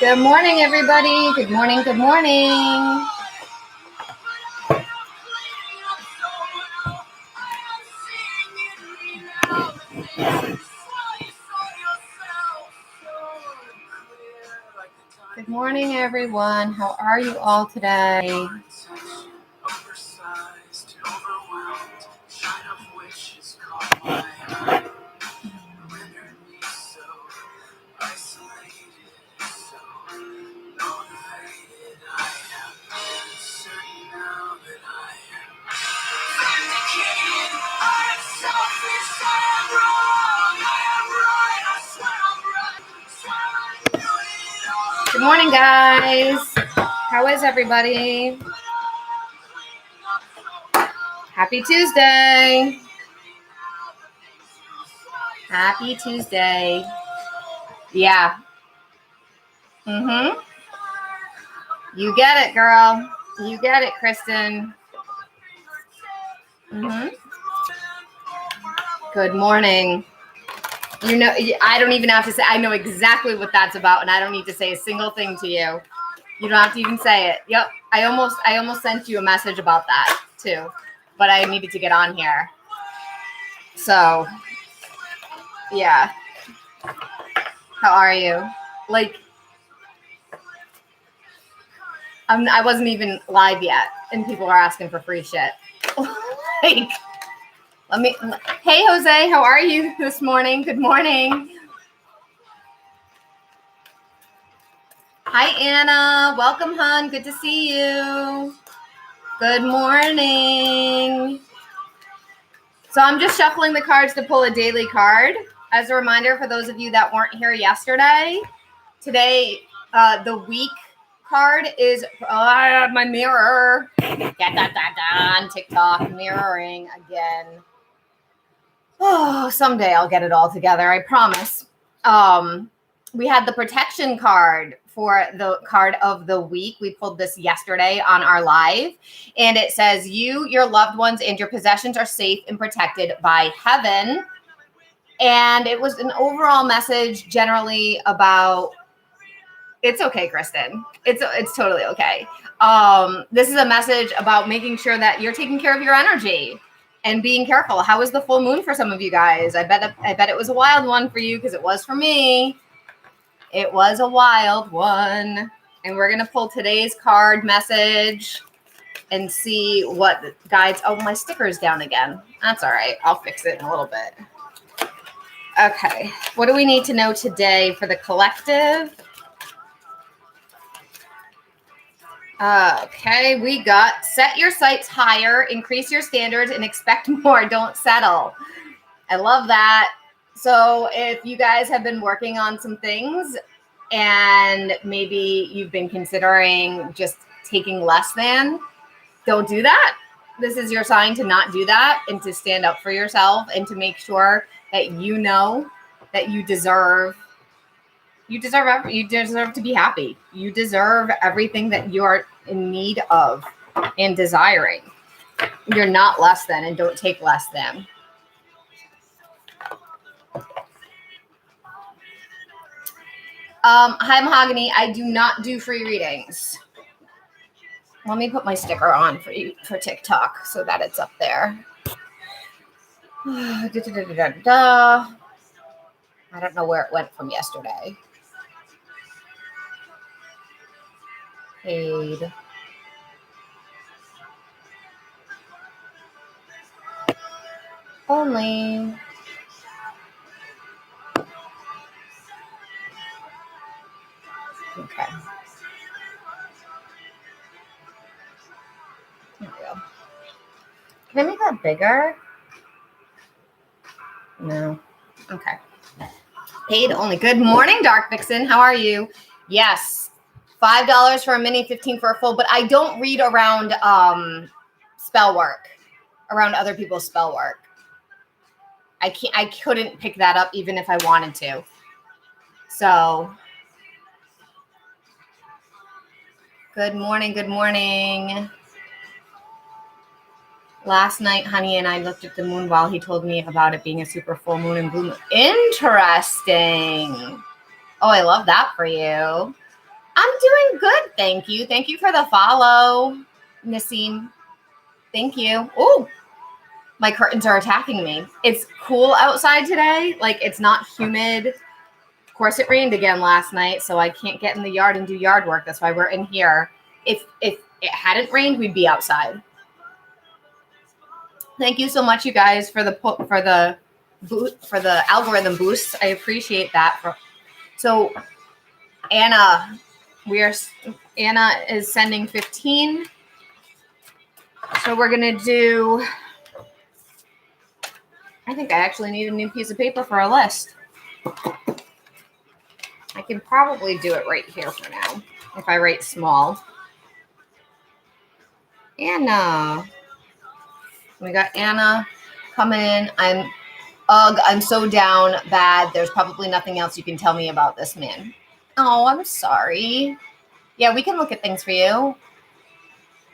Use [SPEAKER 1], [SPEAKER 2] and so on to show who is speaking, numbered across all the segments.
[SPEAKER 1] Good morning, everybody. Good morning. Good morning. Good morning, everyone. How are you all today? Good morning, guys. How is everybody? Happy Tuesday. Happy Tuesday. Yeah. You get it, girl. You get it, Kristen. Good morning. You know, I don't even have to say, I know exactly what that's about, and I don't need to say a single thing to you. You don't have to even say it. Yep. I almost sent you a message about that too, but I needed to get on here. So, yeah. How are you? Like, I wasn't even live yet, and people are asking for free shit. Like, hey, Jose, how are you this morning? Good morning. Hi, Anna. Welcome, hon. Good to see you. Good morning. So I'm just shuffling the cards to pull a daily card. As a reminder, for those of you that weren't here yesterday, today, the week card is my mirror. On TikTok, mirroring again. Oh, someday I'll get it all together. I promise. We had the protection card for the card of the week. We pulled this yesterday on our live, and it says, you, your loved ones, and your possessions are safe and protected by heaven. And it was an overall message generally about, it's okay, Kristen. It's totally okay. This is a message about making sure that you're taking care of your energy and being careful. How was the full moon for some of you guys? I bet it was a wild one for you, because it was for me. It was a wild one. And we're going to pull today's card message and see what guides. Oh, my sticker is down again. That's all right. I'll fix it in a little bit. Okay. What do we need to know today for the collective? Okay. We got set your sights higher, increase your standards, and expect more. Don't settle. I love that. So if you guys have been working on some things and maybe you've been considering just taking less than, don't do that. This is your sign to not do that and to stand up for yourself and to make sure that you know that you deserve to be happy. You deserve everything that you are in need of and desiring. You're not less than, and don't take less than. Hi, Mahogany. I do not do free readings. Let me put my sticker on for you for TikTok so that it's up there. I don't know where it went from yesterday. Paid. Only. Okay. There we go. Can I make that bigger? No. Okay. Paid only. Good morning, Dark Vixen. How are you? Yes. $5 for a mini, $15 for a full. But I don't read around spell work, around other people's spell work. I couldn't pick that up even if I wanted to. So, good morning. Good morning. Last night, honey and I looked at the moon while he told me about it being a super full moon and blue moon. Interesting. Oh, I love that for you. I'm doing good, thank you. Thank you for the follow, Nassim. Thank you. Oh, my curtains are attacking me. It's cool outside today. Like, it's not humid. Of course, it rained again last night, so I can't get in the yard and do yard work. That's why we're in here. If it hadn't rained, we'd be outside. Thank you so much, you guys, for the algorithm boosts. I appreciate that. So Anna, Anna is sending 15. So we're gonna do. I think I actually need a new piece of paper for a list. I can probably do it right here for now if I write small. Anna. We got Anna coming in. I'm so down bad. There's probably nothing else you can tell me about this man. Oh, I'm sorry. Yeah, we can look at things for you.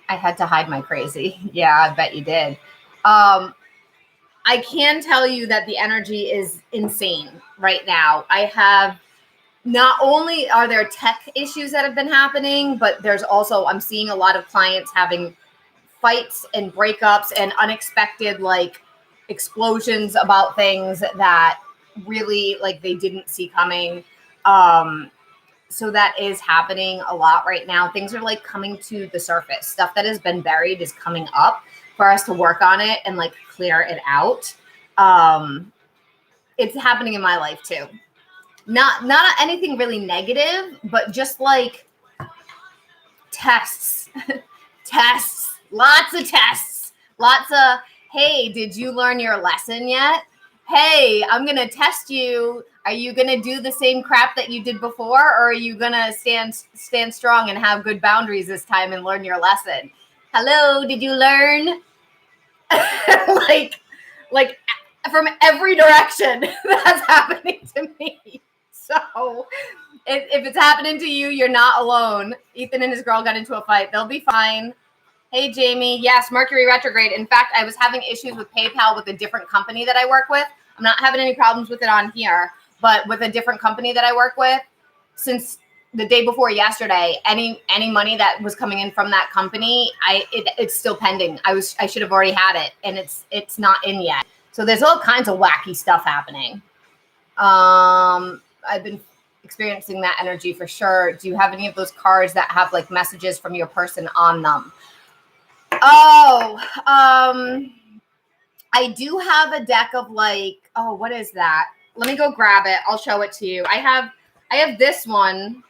[SPEAKER 1] I had to hide my crazy. Yeah, I bet you did. I can tell you that the energy is insane right now. I have not only are there tech issues that have been happening, but there's also, I'm seeing a lot of clients having fights and breakups and unexpected like explosions about things that really like they didn't see coming. So that is happening a lot right now. Things are like coming to the surface. Stuff that has been buried is coming up for us to work on it and like clear it out. It's happening in my life too. Not anything really negative, but just like tests, tests, lots of tests, lots of, hey, did you learn your lesson yet? Hey, I'm going to test you. Are you going to do the same crap that you did before? Or are you going to stand strong and have good boundaries this time and learn your lesson? Hello, did you learn? like from every direction that's happening to me. So if it's happening to you, you're not alone. Ethan and his girl got into a fight. They'll be fine. Hey, Jamie. Yes, Mercury retrograde. In fact, I was having issues with PayPal with a different company that I work with. I'm not having any problems with it on here, but with a different company that I work with, since the day before yesterday, any money that was coming in from that company, it's still pending. I should have already had it, and it's not in yet. So there's all kinds of wacky stuff happening. I've been experiencing that energy for sure. Do you have any of those cards that have like messages from your person on them? Oh, I do have a deck of like, oh, what is that? Let me go grab it. I'll show it to you. I have this one,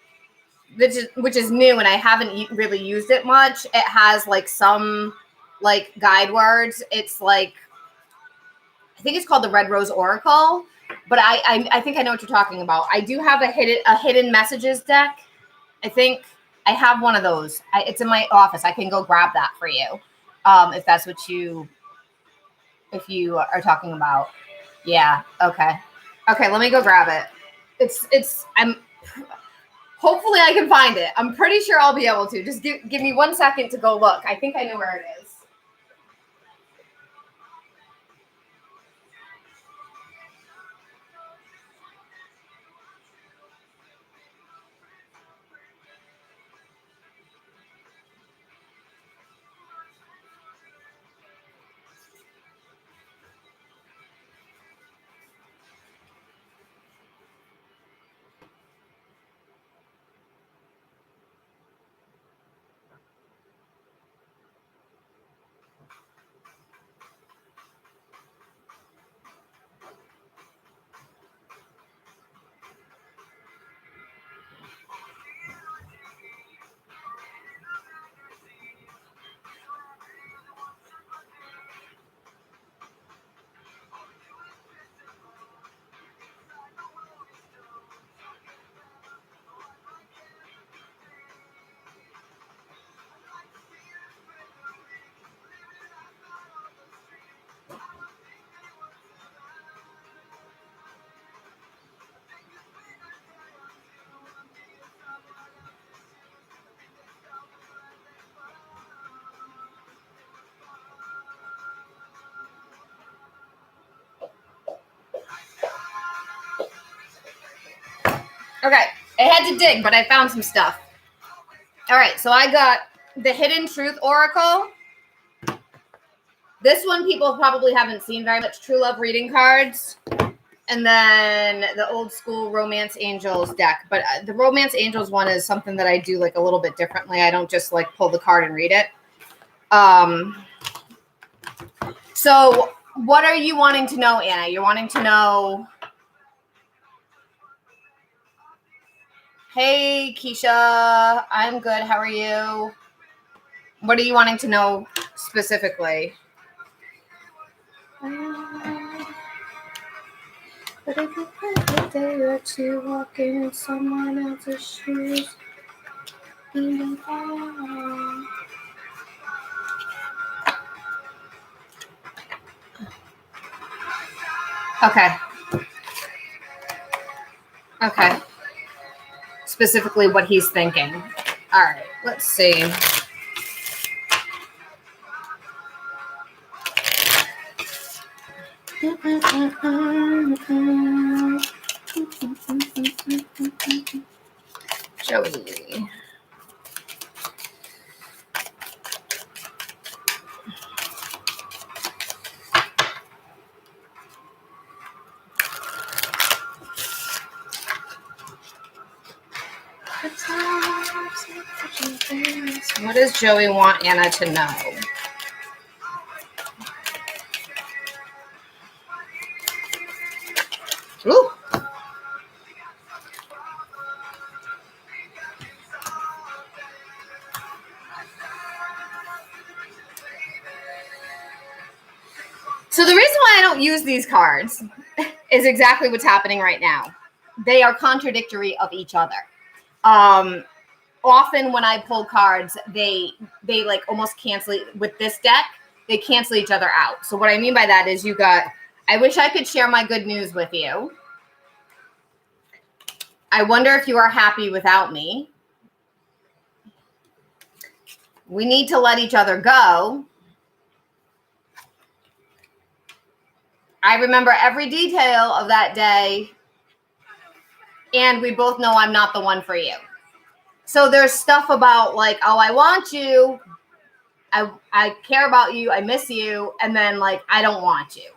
[SPEAKER 1] which is new, and I haven't really used it much. It has like some like guide words. It's like, I think it's called the Red Rose Oracle, but I think I know what you're talking about. I do have a hidden messages deck. I think I have one of those. It's in my office. I can go grab that for you, if that's what if you are talking about. Yeah. Okay. Okay. Let me go grab it. Hopefully I can find it. I'm pretty sure I'll be able to. Just give me 1 second to go look. I think I know where it is. Okay, I had to dig, but I found some stuff. All right, so I got the Hidden Truth Oracle. This one people probably haven't seen very much. True Love reading cards. And then the old school Romance Angels deck. But the Romance Angels one is something that I do like a little bit differently. I don't just like pull the card and read it. So what are you wanting to know, Anna? You're wanting to know... Hey, Keisha. I'm good. How are you? What are you wanting to know specifically? But I could have a day or two walking in someone else's shoes. Okay. Okay. Specifically what he's thinking. All right, let's see. Joey. What does Joey want Anna to know? Ooh. So the reason why I don't use these cards is exactly what's happening right now. They are contradictory of each other. Often when I pull cards, they like almost cancel with this deck. They cancel each other out. So what I mean by that is you got, I wish I could share my good news with you. I wonder if you are happy without me. We need to let each other go. I remember every detail of that day. And we both know I'm not the one for you. So there's stuff about like, oh, I want you. I care about you. I miss you. And then like, I don't want you.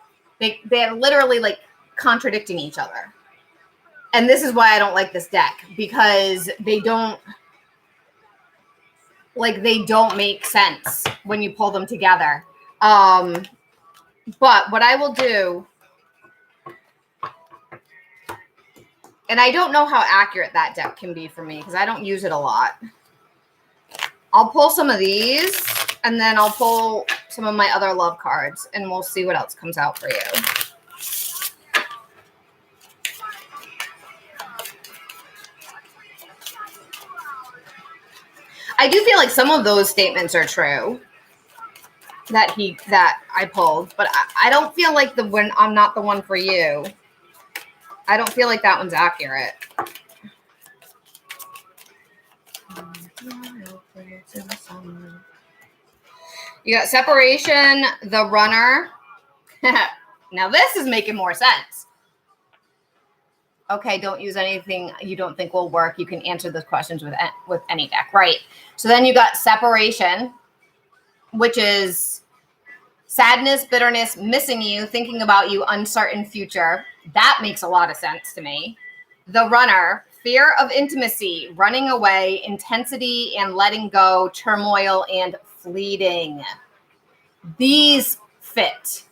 [SPEAKER 1] They're literally like contradicting each other. And this is why I don't like this deck, because they don't make sense when you pull them together. But what I will do, and I don't know how accurate that deck can be for me because I don't use it a lot. I'll pull some of these and then I'll pull some of my other love cards and we'll see what else comes out for you. I do feel like some of those statements are true that I pulled, but I don't feel like when I'm not the one for you. I don't feel like that one's accurate. You got separation, the runner. Now this is making more sense. Okay, don't use anything you don't think will work. You can answer those questions with any deck, right? So then you got separation, which is sadness, bitterness, missing you, thinking about you, uncertain future. That makes a lot of sense to me. The runner, fear of intimacy, running away, intensity and letting go, turmoil and fleeting. These fit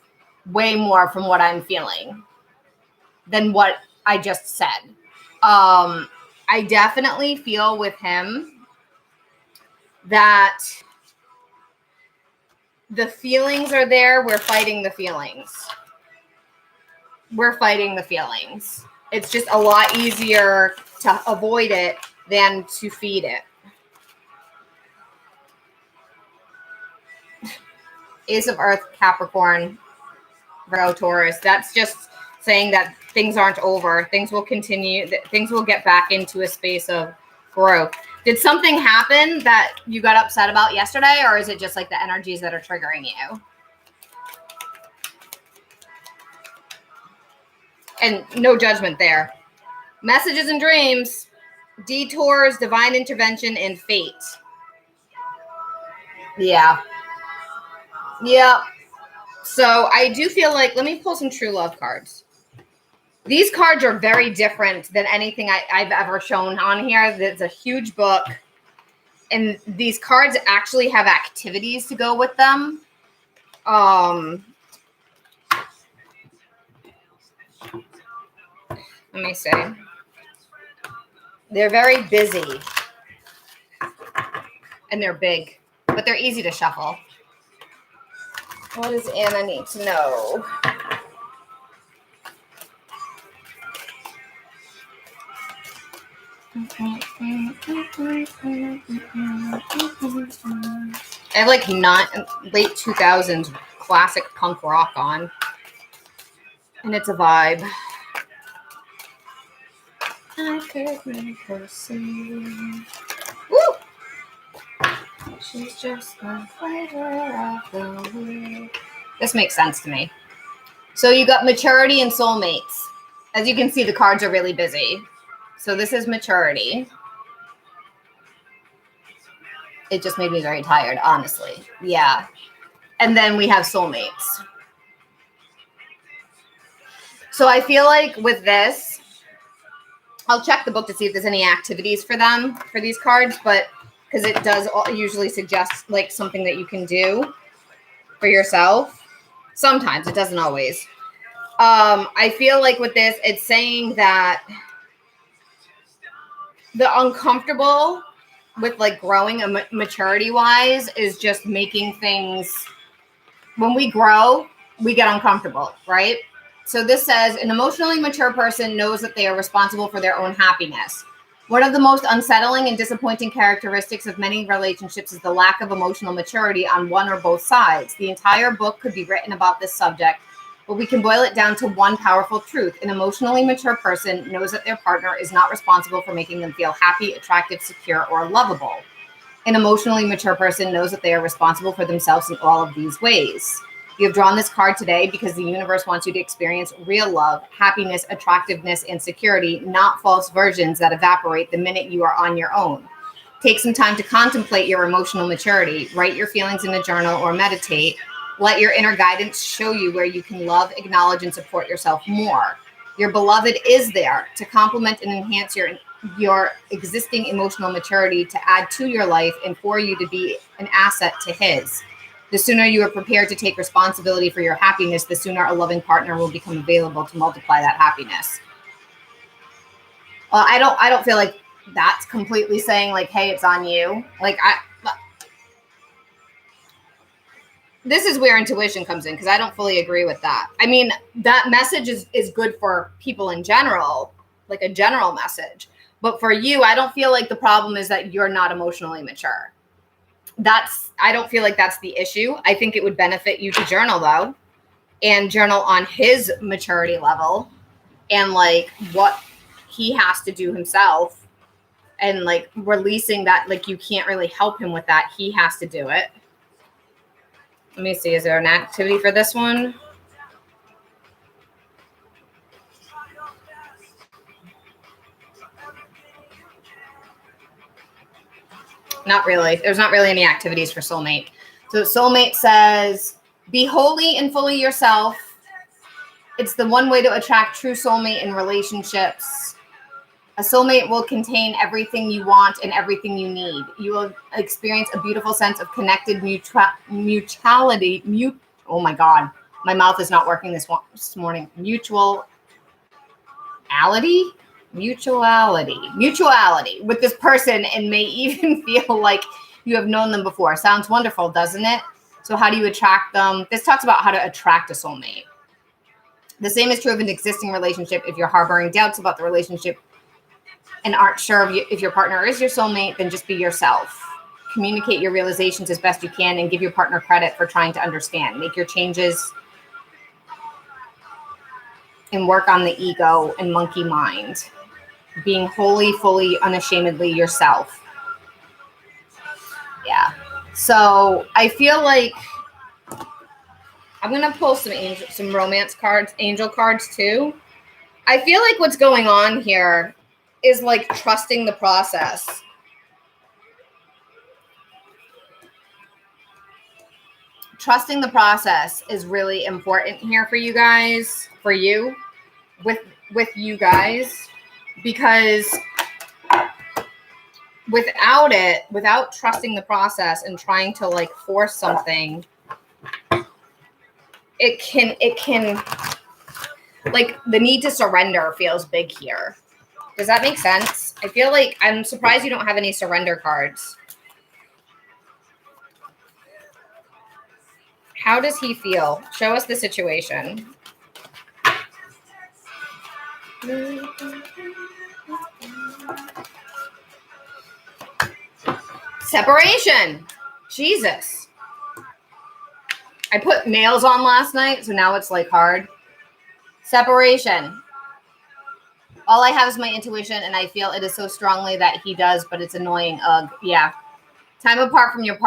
[SPEAKER 1] way more from what I'm feeling than what I just said. I definitely feel with him that the feelings are there. We're fighting the feelings. We're fighting the feelings. It's just a lot easier to avoid it than to feed it. Ace of Earth, Capricorn, Virgo, Taurus. That's just saying that things aren't over. Things will continue. Things will get back into a space of growth. Did something happen that you got upset about yesterday, or is it just like the energies that are triggering you? And no judgment there. Messages and dreams, detours, divine intervention, and fate. Yeah. Yeah. So I do feel like, let me pull some true love cards. These cards are very different than anything I've ever shown on here. There's a huge book, and these cards actually have activities to go with them. Let me see. They're very busy, and they're big, but they're easy to shuffle. What does Anna need to know? I have like late 2000s classic punk rock on, and it's a vibe. I could make her see. Woo! She's just the flavor of the week. This makes sense to me. So you got maturity and soulmates. As you can see, the cards are really busy. So this is maturity. It just made me very tired, honestly. Yeah. And then we have soulmates. So I feel like with this, I'll check the book to see if there's any activities for them, for these cards, but because it does usually suggest like something that you can do for yourself. Sometimes, it doesn't always. I feel like with this, it's saying that the uncomfortable with like growing maturity wise is just making things, when we grow, we get uncomfortable, right? So this says an emotionally mature person knows that they are responsible for their own happiness. One of the most unsettling and disappointing characteristics of many relationships is the lack of emotional maturity on one or both sides. The entire book could be written about this subject, but we can boil it down to one powerful truth. An emotionally mature person knows that their partner is not responsible for making them feel happy, attractive, secure, or lovable. An emotionally mature person knows that they are responsible for themselves in all of these ways. You have drawn this card today because the universe wants you to experience real love, happiness, attractiveness, and security, not false versions that evaporate the minute you are on your own. Take some time to contemplate your emotional maturity. Write your feelings in a journal or meditate. Let your inner guidance show you where you can love, acknowledge, and support yourself more. Your beloved is there to complement and enhance your existing emotional maturity, to add to your life, and for you to be an asset to his. The sooner you are prepared to take responsibility for your happiness, the sooner a loving partner will become available to multiply that happiness. Well, I don't feel like that's completely saying like, hey, it's on you. Like this is where intuition comes in, because I don't fully agree with that. I mean, that message is good for people in general, like a general message. But for you, I don't feel like the problem is that you're not emotionally mature. I don't feel like that's the issue. I think it would benefit you to journal though, and journal on his maturity level and like what he has to do himself, and like releasing that, like you can't really help him with that. He has to do it. Let me see. Is there an activity for this one? Not really. There's not really any activities for soulmate. So soulmate says, be wholly and fully yourself. It's the one way to attract true soulmate in relationships. A soulmate will contain everything you want and everything you need. You will experience a beautiful sense of connected mutuality. Oh my God, my mouth is not working this morning. Mutuality with this person, and may even feel like you have known them before. Sounds wonderful, doesn't it? So how do you attract them? This talks about how to attract a soulmate. The same is true of an existing relationship. If you're harboring doubts about the relationship and aren't sure if your partner is your soulmate, then just be yourself. Communicate your realizations as best you can and give your partner credit for trying to understand. Make your changes and work on the ego and monkey mind. Being wholly, fully, unashamedly yourself. Yeah. So I feel like I'm going to pull some romance cards, angel cards too. I feel like what's going on here is like trusting the process. trusting the process is really important here for you guys, for you, with you guys, because without trusting the process and trying to like force something, it can like the need to surrender feels big here. Does that make sense? I feel like I'm surprised you don't have any surrender cards. How does he feel? Show us the situation. Separation. Jesus. I put nails on last night, so now it's like hard. Separation. All I have is my intuition, and I feel it is so strongly that he does, but it's annoying. Ugh, yeah. Time apart from your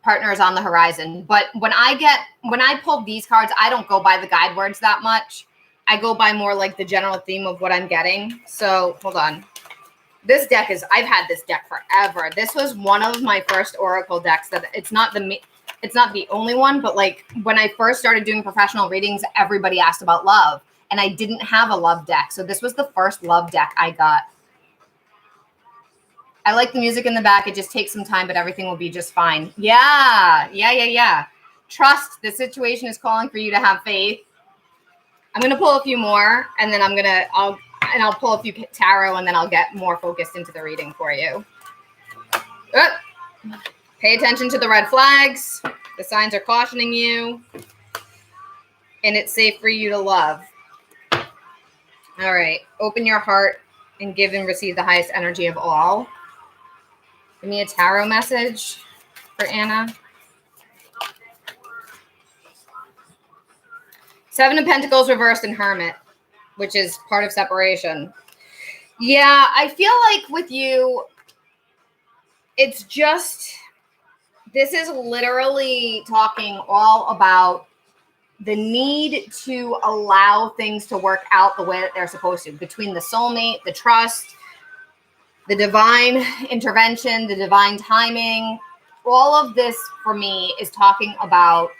[SPEAKER 1] partner is on the horizon. But when I pull these cards, I don't go by the guide words that much. I go by more like the general theme of what I'm getting. So hold on. This deck I've had this deck forever. This was one of my first Oracle decks. That it's not the only one, but like when I first started doing professional readings, everybody asked about love. And I didn't have a love deck. So this was the first love deck I got. I like the music in the back. It just takes some time, but everything will be just fine. Yeah. Trust. The situation is calling for you to have faith. I'm going to pull a few more, and then I'll pull a few tarot, and then I'll get more focused into the reading for you. Pay attention to the red flags. The signs are cautioning you, and it's safe for you to love. All right. Open your heart and give and receive the highest energy of all. Give me a tarot message for Anna. Seven of Pentacles reversed and Hermit, which is part of separation. Yeah, I feel like with you, it's just, this is literally talking all about the need to allow things to work out the way that they're supposed to, between the soulmate, the trust, the divine intervention, the divine timing. All of this for me is talking about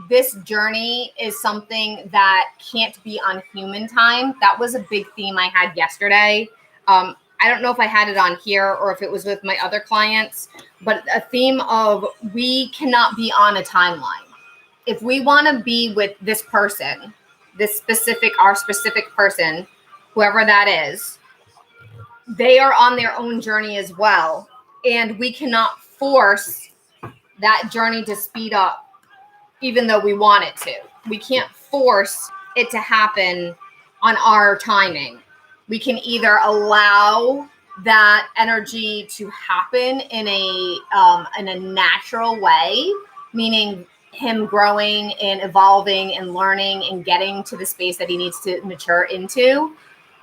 [SPEAKER 1] this journey is something that can't be on human time. That was a big theme I had yesterday. I don't know if I had it on here or if it was with my other clients, but a theme of we cannot be on a timeline. If we want to be with this person, our specific person, whoever that is, they are on their own journey as well. And we cannot force that journey to speed up, even though we want it to. We can't force it to happen on our timing. We can either allow that energy to happen in a natural way, meaning him growing and evolving and learning and getting to the space that he needs to mature into.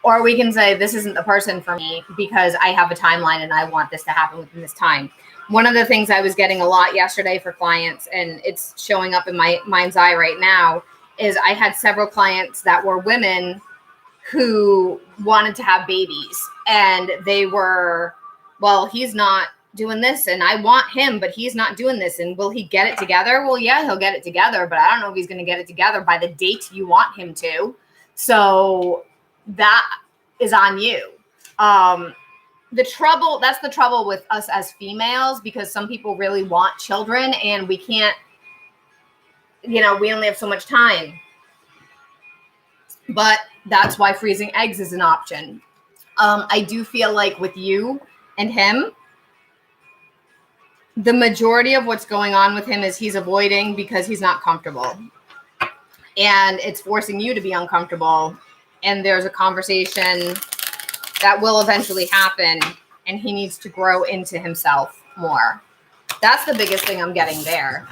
[SPEAKER 1] Or we can say, this isn't the person for me because I have a timeline and I want this to happen within this time. One of the things I was getting a lot yesterday for clients, and it's showing up in my mind's eye right now, is I had several clients that were women who wanted to have babies. And they were, well, he's not doing this and I want him, but he's not doing this. And will he get it together? Well, yeah, he'll get it together, but I don't know if he's going to get it together by the date you want him to. So that is on you. That's the trouble with us as females, because some people really want children and we can't, we only have so much time. But that's why freezing eggs is an option. I do feel like with you and him, the majority of what's going on with him is he's avoiding because he's not comfortable. And it's forcing you to be uncomfortable. And there's a conversation that will eventually happen, and he needs to grow into himself more. That's the biggest thing I'm getting there.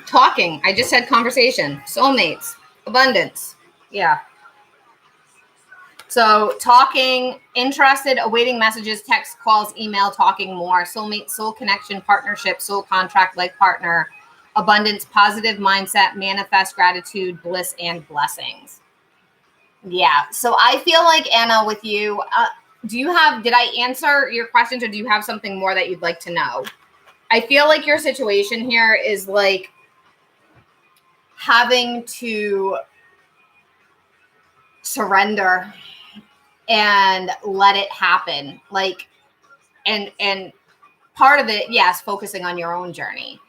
[SPEAKER 1] Talking. I just said conversation. Soulmates. Abundance. Yeah. So talking, interested, awaiting messages, text, calls, email, talking more. Soulmate, soul connection, partnership, soul contract, life partner. Abundance, positive mindset, manifest, gratitude, bliss, and blessings. Yeah. So I feel like, Anna, with you, did I answer your questions, or do you have something more that you'd like to know? I feel like your situation here is like having to surrender and let it happen. Like, and part of it, yes, focusing on your own journey.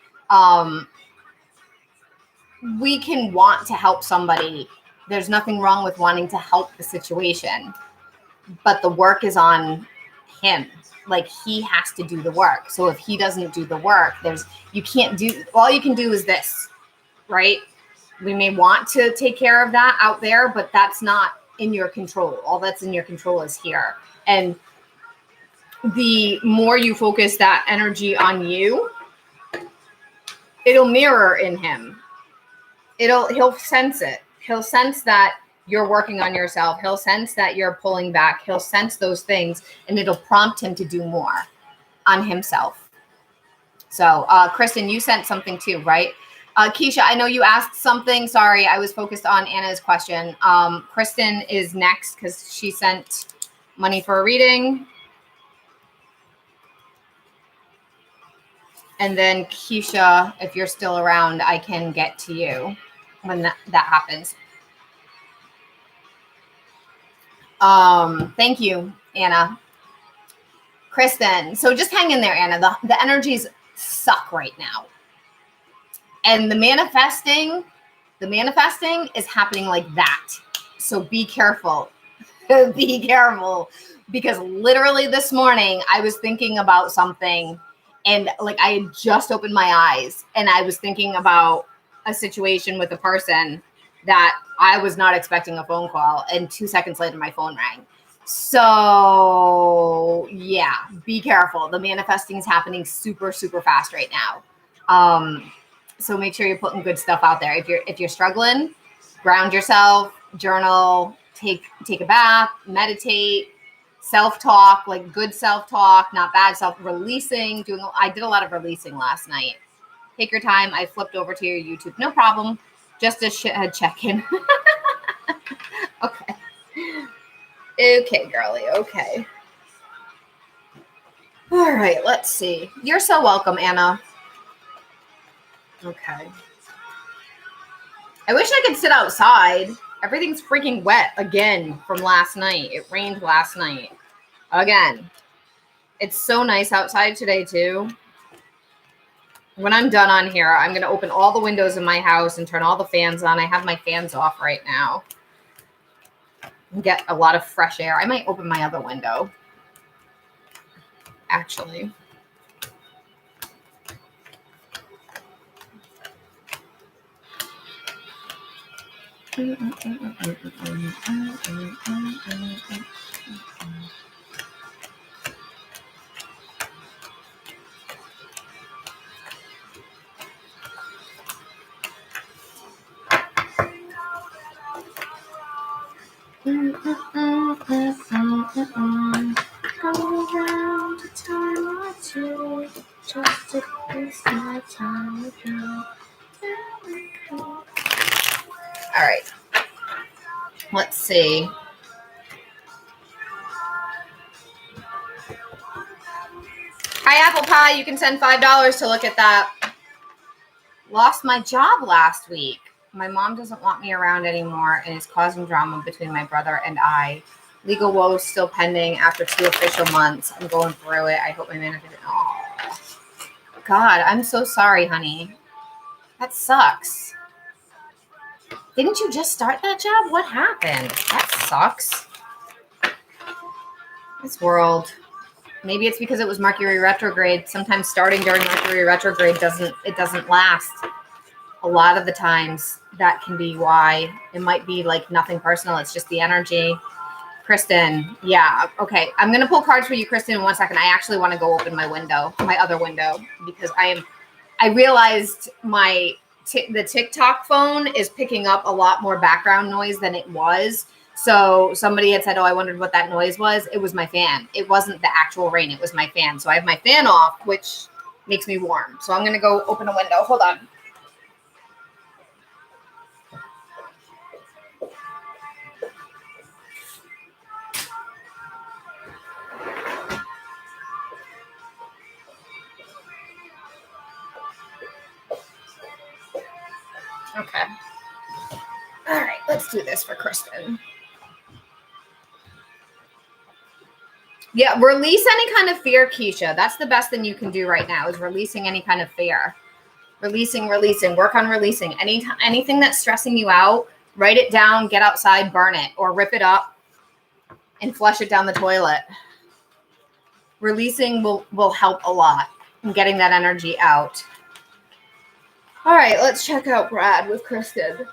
[SPEAKER 1] We can want to help somebody. There's nothing wrong with wanting to help the situation, but the work is on him. Like, he has to do the work. So if he doesn't do the work, you can't do, all you can do is this, right? We may want to take care of that out there, but that's not in your control. All that's in your control is here. And the more you focus that energy on you, it'll mirror in him. He'll sense it. He'll sense that you're working on yourself. He'll sense that you're pulling back. He'll sense those things, and it'll prompt him to do more on himself. So, Kristen, you sent something too, right? Keisha, I know you asked something. Sorry, I was focused on Anna's question. Kristen is next because she sent money for a reading. And then Keisha, if you're still around, I can get to you when that happens. Thank you, Anna. Kristen, so just hang in there, Anna. The energies suck right now. And the manifesting is happening like that. So be careful. Be careful. Because literally this morning, I was thinking about something, and like I had just opened my eyes, and I was thinking about a situation with a person that I was not expecting a phone call, and 2 seconds later my phone rang. So yeah, be careful. The manifesting is happening super, super fast right now. So make sure you're putting good stuff out there. If you're struggling, ground yourself, journal, take a bath, meditate, self-talk, like good self-talk, not bad self-releasing. I did a lot of releasing last night. Take your time. I flipped over to your YouTube. No problem. Just a shithead check-in. Okay. Okay, girly. Okay. All right. Let's see. You're so welcome, Anna. Okay. I wish I could sit outside. Everything's freaking wet again from last night. It rained last night. Again. It's so nice outside today, too. When I'm done on here, I'm going to open all the windows in my house and turn all the fans on. I have my fans off right now. Get a lot of fresh air. I might open my other window, actually. All right. Let's see. Hi, Apple Pie. You can send $5 to look at that. Lost my job last week. My mom doesn't want me around anymore and is causing drama between my brother and I. Legal woes still pending after 2 official months. I'm going through it. I hope my manager. Oh, God, I'm so sorry, honey. That sucks. Didn't you just start that job? What happened? That sucks. This world. Maybe it's because it was Mercury retrograde. Sometimes starting during Mercury retrograde doesn't last. A lot of the times that can be why. It might be like nothing personal. It's just the energy. Kristen, yeah, okay. I'm going to pull cards for you, Kristen, in 1 second. I actually want to go open my other window, because I realized the TikTok phone is picking up a lot more background noise than it was. So somebody had said, oh, I wondered what that noise was. It was my fan. It wasn't the actual rain. It was my fan. So I have my fan off, which makes me warm. So I'm going to go open a window. Hold on. Okay. All right, let's do this for Kristen. Yeah, release any kind of fear, Keisha. That's the best thing you can do right now is releasing any kind of fear. Releasing. Work on releasing. Anything that's stressing you out, write it down, get outside, burn it, or rip it up and flush it down the toilet. Releasing will help a lot in getting that energy out. All right, let's check out Brad with Kristen.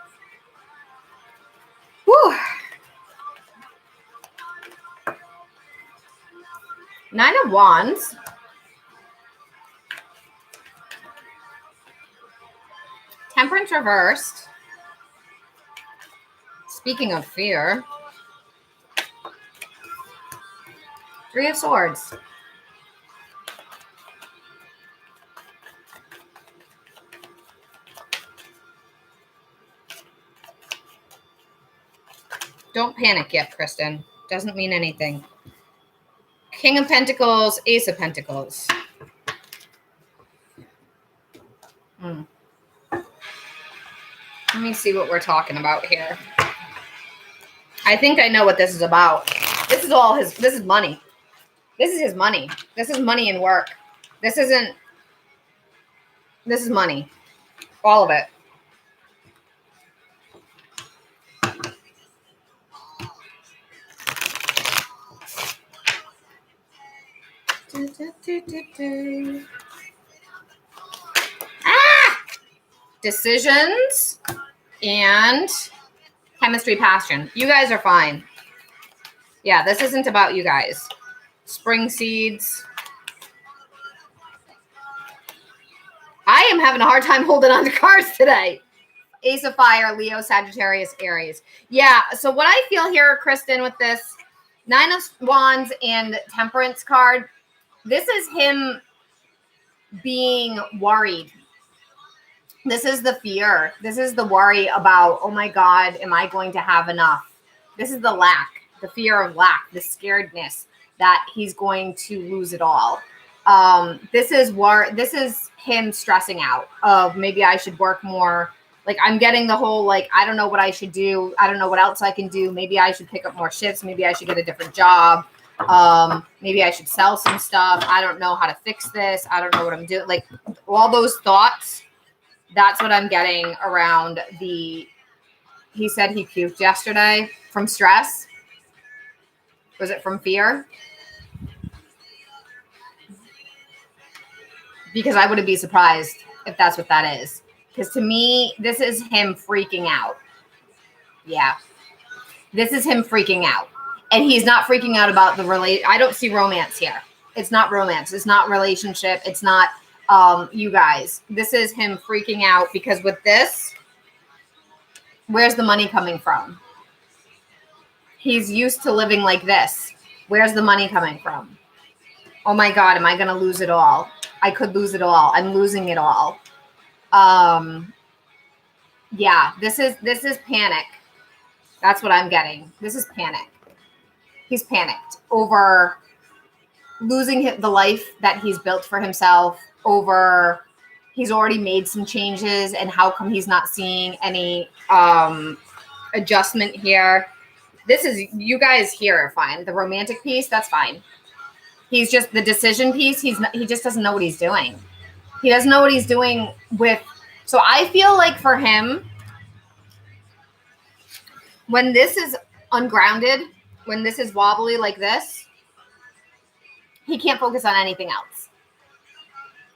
[SPEAKER 1] Whew. 9 of Wands. Temperance reversed. Speaking of fear. 3 of Swords. Don't panic yet, Kristen. Doesn't mean anything. King of Pentacles, Ace of Pentacles. Let me see what we're talking about here. I think I know what this is about. This is money. This is his money. This is money and work. This is money. All of it. Decisions and chemistry, passion. You guys are fine. Yeah, this isn't about you guys. Spring seeds. I am having a hard time holding on to cards today. Ace of Fire, Leo, Sagittarius, Aries. Yeah, so what I feel here, Kristen, with this 9 of Wands and Temperance card, this is him being worried. This is the fear. This is the worry about, oh my God, am I going to have enough? This is the lack, the fear of lack, the scaredness that he's going to lose it all. This is him stressing out of maybe I should work more. Like I'm getting the whole, like, I don't know what I should do. I don't know what else I can do. Maybe I should pick up more shifts. Maybe I should get a different job. Maybe I should sell some stuff. I don't know how to fix this. I don't know what I'm doing. Like all those thoughts, that's what I'm getting around he said he puked yesterday from stress. Was it from fear? Because I wouldn't be surprised if that's what that is. Because to me, this is him freaking out. Yeah. This is him freaking out. And he's not freaking out about I don't see romance here. It's not romance. It's not relationship. It's not you guys. This is him freaking out because with this, where's the money coming from? He's used to living like this. Where's the money coming from? Oh my God, am I going to lose it all? I could lose it all. I'm losing it all. Yeah, this is panic. That's what I'm getting. This is panic. He's panicked over losing the life that he's built for himself, over he's already made some changes, and how come he's not seeing any adjustment here? This is, you guys here are fine. The romantic piece, that's fine. He's just the decision piece. He just doesn't know what he's doing. He doesn't know what he's doing with. So I feel like for him, when this is ungrounded, when this is wobbly like this, he can't focus on anything else.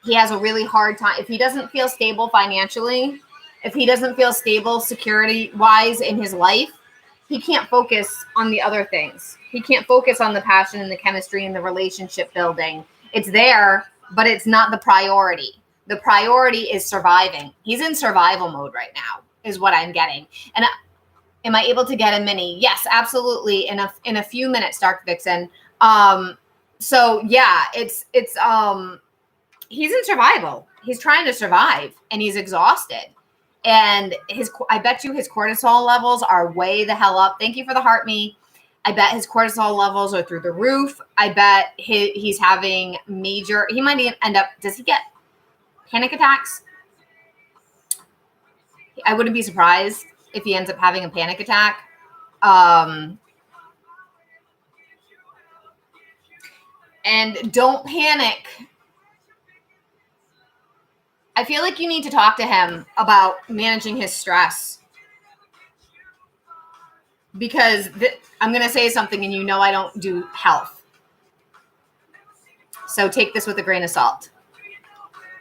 [SPEAKER 1] He has a really hard time. If he doesn't feel stable financially, if he doesn't feel stable security-wise in his life, he can't focus on the other things. He can't focus on the passion and the chemistry and the relationship building. It's there, but it's not the priority. The priority is surviving. He's in survival mode right now, is what I'm getting. And am I able to get a mini? Yes, absolutely. In a few minutes, Dark Vixen. So yeah, it's he's in survival. He's trying to survive and he's exhausted. And I bet you his cortisol levels are way the hell up. Thank you for the heart me. I bet his cortisol levels are through the roof. I bet he's having he might end up, does he get panic attacks? I wouldn't be surprised if he ends up having a panic attack. And don't panic. I feel like you need to talk to him about managing his stress. Because I'm going to say something, and you know I don't do health. So take this with a grain of salt.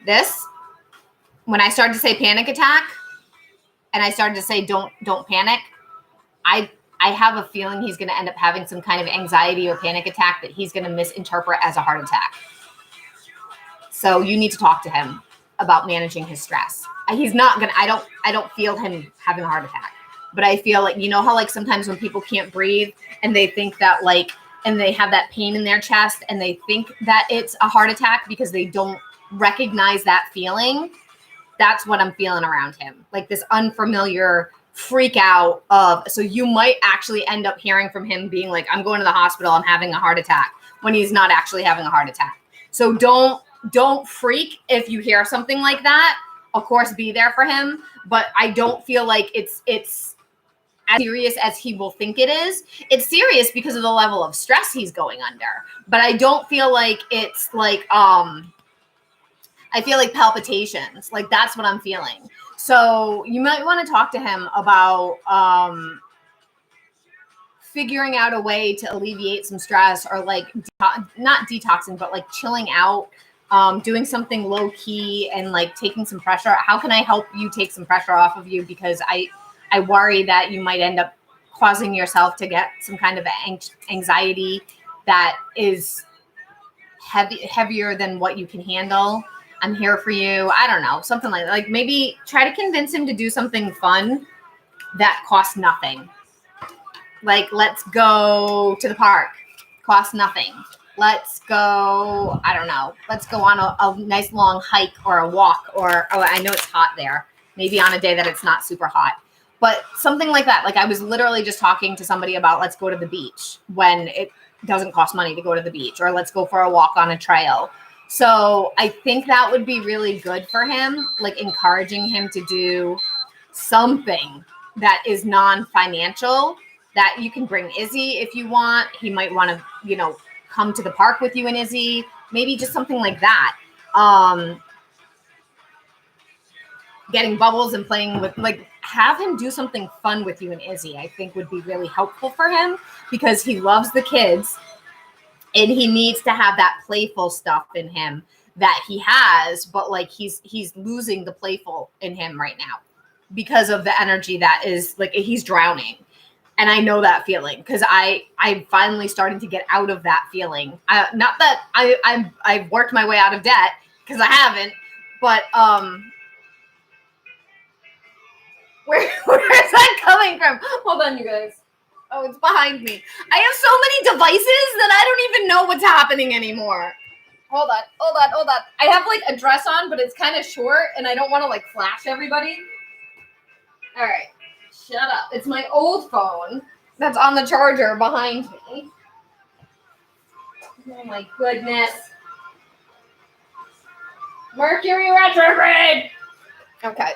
[SPEAKER 1] This, when I started to say panic attack, and I started to say don't panic, I have a feeling he's going to end up having some kind of anxiety or panic attack that he's going to misinterpret as a heart attack. So you need to talk to him about managing his stress. He's not going to, I don't feel him having a heart attack, but I feel like, you know how like sometimes when people can't breathe and they think that like, and they have that pain in their chest and they think that it's a heart attack because they don't recognize that feeling. That's what I'm feeling around him. Like this unfamiliar freak out of, so you might actually end up hearing from him being like, I'm going to the hospital, I'm having a heart attack, when he's not actually having a heart attack. So don't freak if you hear something like that. Of course, be there for him, but I don't feel like it's as serious as he will think it is. It's serious because of the level of stress he's going under, but I don't feel like it's like, I feel like palpitations. Like that's what I'm feeling. So you might want to talk to him about figuring out a way to alleviate some stress, or like not detoxing, but like chilling out, doing something low key and like taking some pressure. How can I help you take some pressure off of you? Because I worry that you might end up causing yourself to get some kind of anxiety that is heavier than what you can handle. I'm here for you. I don't know, something like maybe try to convince him to do something fun that costs nothing. Like, let's go to the park. Costs nothing. Let's go, I don't know. Let's go on a nice long hike or a walk, or I know it's hot there. Maybe on a day that it's not super hot. But something like that. Like I was literally just talking to somebody about let's go to the beach when it doesn't cost money to go to the beach, or let's go for a walk on a trail. So I think that would be really good for him, like encouraging him to do something that is non-financial, that you can bring Izzy if you want. He might want to, you know, come to the park with you and Izzy, maybe just something like that. Getting bubbles and playing with, like, have him do something fun with you and Izzy, I think would be really helpful for him, because he loves the kids. And he needs to have that playful stuff in him that he has, but like he's losing the playful in him right now because of the energy that is like he's drowning. And I know that feeling because I'm finally starting to get out of that feeling. Not that I've worked my way out of debt, because I haven't, but where is that coming from? Hold on, you guys. Oh, it's behind me. I have so many devices that I don't even know what's happening anymore. Hold on. I have like a dress on, but it's kind of short, and I don't want to like flash everybody. All right. Shut up. It's my old phone that's on the charger behind me. Oh my goodness. Mercury retrograde. Okay.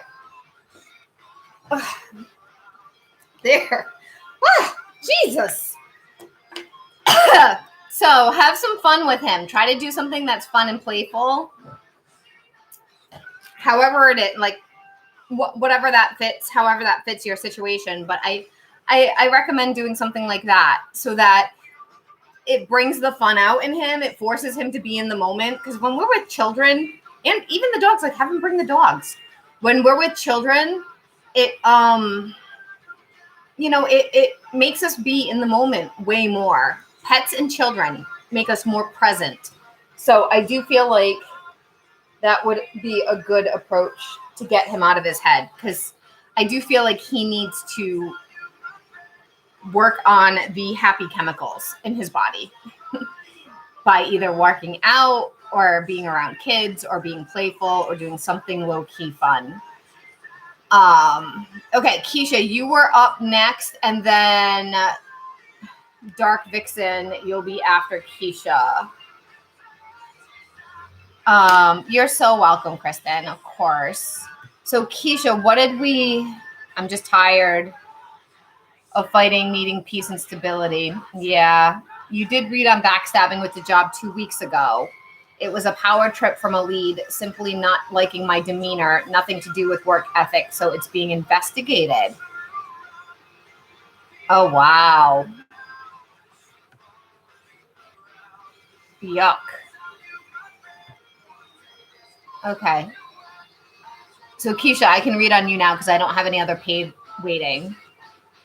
[SPEAKER 1] There. Jesus. So have some fun with him. Try to do something that's fun and playful. However it is, like whatever that fits, however that fits your situation. But I recommend doing something like that so that it brings the fun out in him. It forces him to be in the moment. Because when we're with children, and even the dogs, like have him bring the dogs. When we're with children, it you know, it makes us be in the moment way more. Pets and children make us more present. So I do feel like that would be a good approach to get him out of his head, because I do feel like he needs to work on the happy chemicals in his body by either working out or being around kids or being playful or doing something low-key fun. Okay, Keisha, you were up next, and then Dark Vixen, you'll be after Keisha. You're so welcome, Kristen, of course. So Keisha, I'm just tired of fighting, needing peace and stability. Yeah. You did read on backstabbing with the job 2 weeks ago. It was a power trip from a lead, simply not liking my demeanor, nothing to do with work ethic. So it's being investigated. Oh, wow. Yuck. Okay. So Keisha, I can read on you now because I don't have any other paid waiting.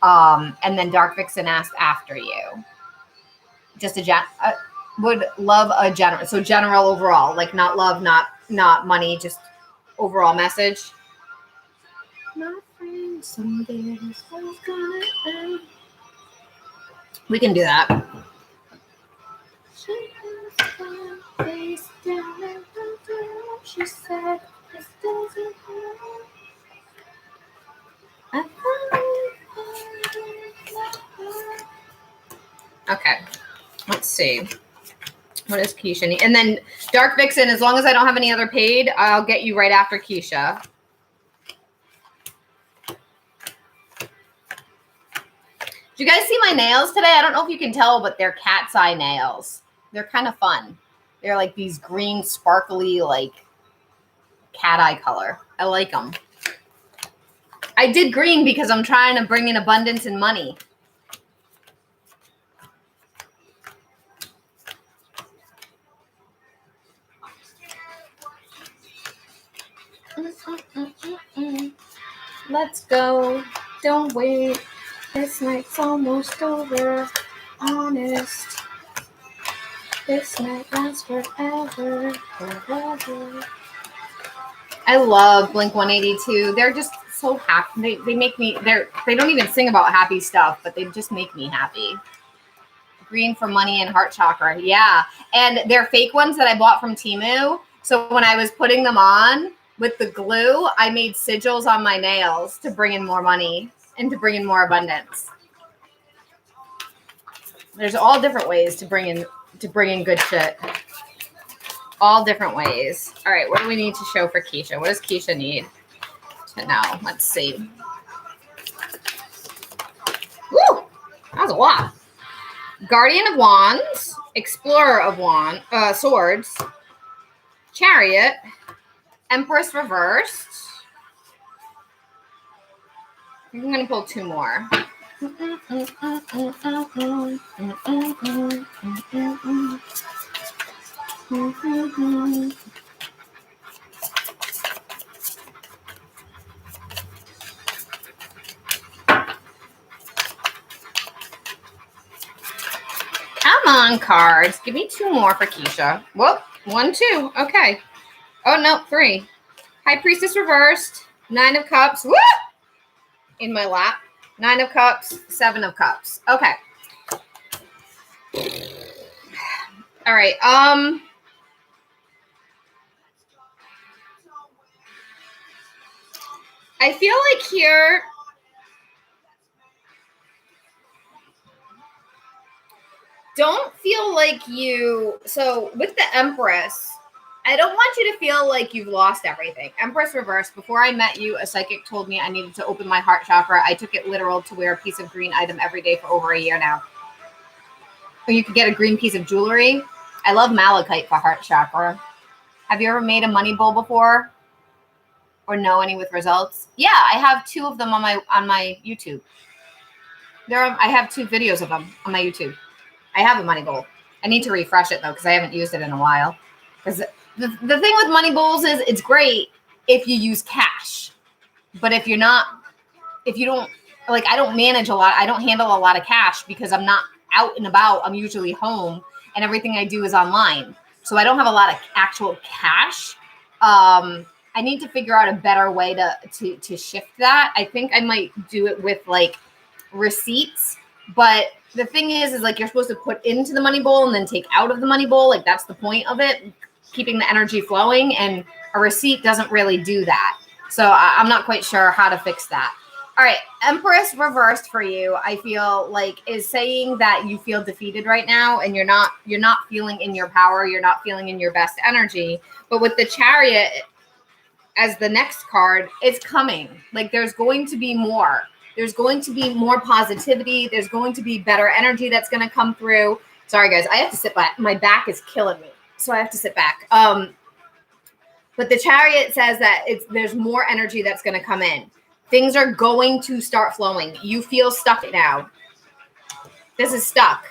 [SPEAKER 1] And then Dark Vixen asked after you. Just would love a general. So general overall, like not love, not money, just overall message. My friend, someday this was gonna end. We can do that. She has one face down in the room. She said, "This doesn't hurt." Okay, let's see. What is Keisha need? And then Dark Vixen, as long as I don't have any other paid, I'll get you right after Keisha. Do you guys see my nails today? I don't know if you can tell, but they're cat's eye nails. They're kind of fun. They're like these green, sparkly, like cat eye color. I like them. I did green because I'm trying to bring in abundance and money. Let's go. Don't wait. This night's almost over. Honest. This night lasts forever. Forever. I love Blink 182. They're just so happy. They make me, they don't even sing about happy stuff, but they just make me happy. Green for money and heart chakra. Yeah. And they're fake ones that I bought from Temu. So when I was putting them on with the glue, I made sigils on my nails to bring in more money and to bring in more abundance. There's all different ways to bring in good shit. All different ways. All right, what do we need to show for Keisha? What does Keisha need to know? Let's see. Woo! That was a lot. Guardian of Wands, Explorer of Swords, Chariot, Empress reversed. I think I'm going to pull 2 more. Come on, cards. Give me 2 more for Keisha. Whoop. 1, 2. Okay. Oh, no. 3. High Priestess reversed. 9 of Cups. Whoop! In my lap. 9 of Cups. 7 of Cups. Okay. All right. I feel like here... Don't feel like you... So, with the Empress... I don't want you to feel like you've lost everything. Empress reversed. Before I met you, a psychic told me I needed to open my heart chakra. I took it literal to wear a piece of green item every day for over a year now. Or you could get a green piece of jewelry. I love malachite for heart chakra. Have you ever made a money bowl before? Or know any with results? Yeah, I have 2 of them on my YouTube. I have 2 videos of them on my YouTube. I have a money bowl. I need to refresh it though because I haven't used it in a while. Because the thing with money bowls is it's great if you use cash. But if you don't, like I don't manage a lot. I don't handle a lot of cash because I'm not out and about. I'm usually home and everything I do is online. So I don't have a lot of actual cash. I need to figure out a better way to shift that. I think I might do it with like receipts. But the thing is like you're supposed to put into the money bowl and then take out of the money bowl. Like that's the point of it. Keeping the energy flowing, and a receipt doesn't really do that. So I'm not quite sure how to fix that. All right, Empress reversed for you, I feel like is saying that you feel defeated right now and you're not feeling in your power, you're not feeling in your best energy. But with the Chariot, as the next card, it's coming. Like there's going to be more. There's going to be more positivity. There's going to be better energy that's going to come through. Sorry, guys. I have to sit back. My back is killing me. So I have to sit back. But the Chariot says that there's more energy that's going to come in. Things are going to start flowing. You feel stuck now. This is stuck.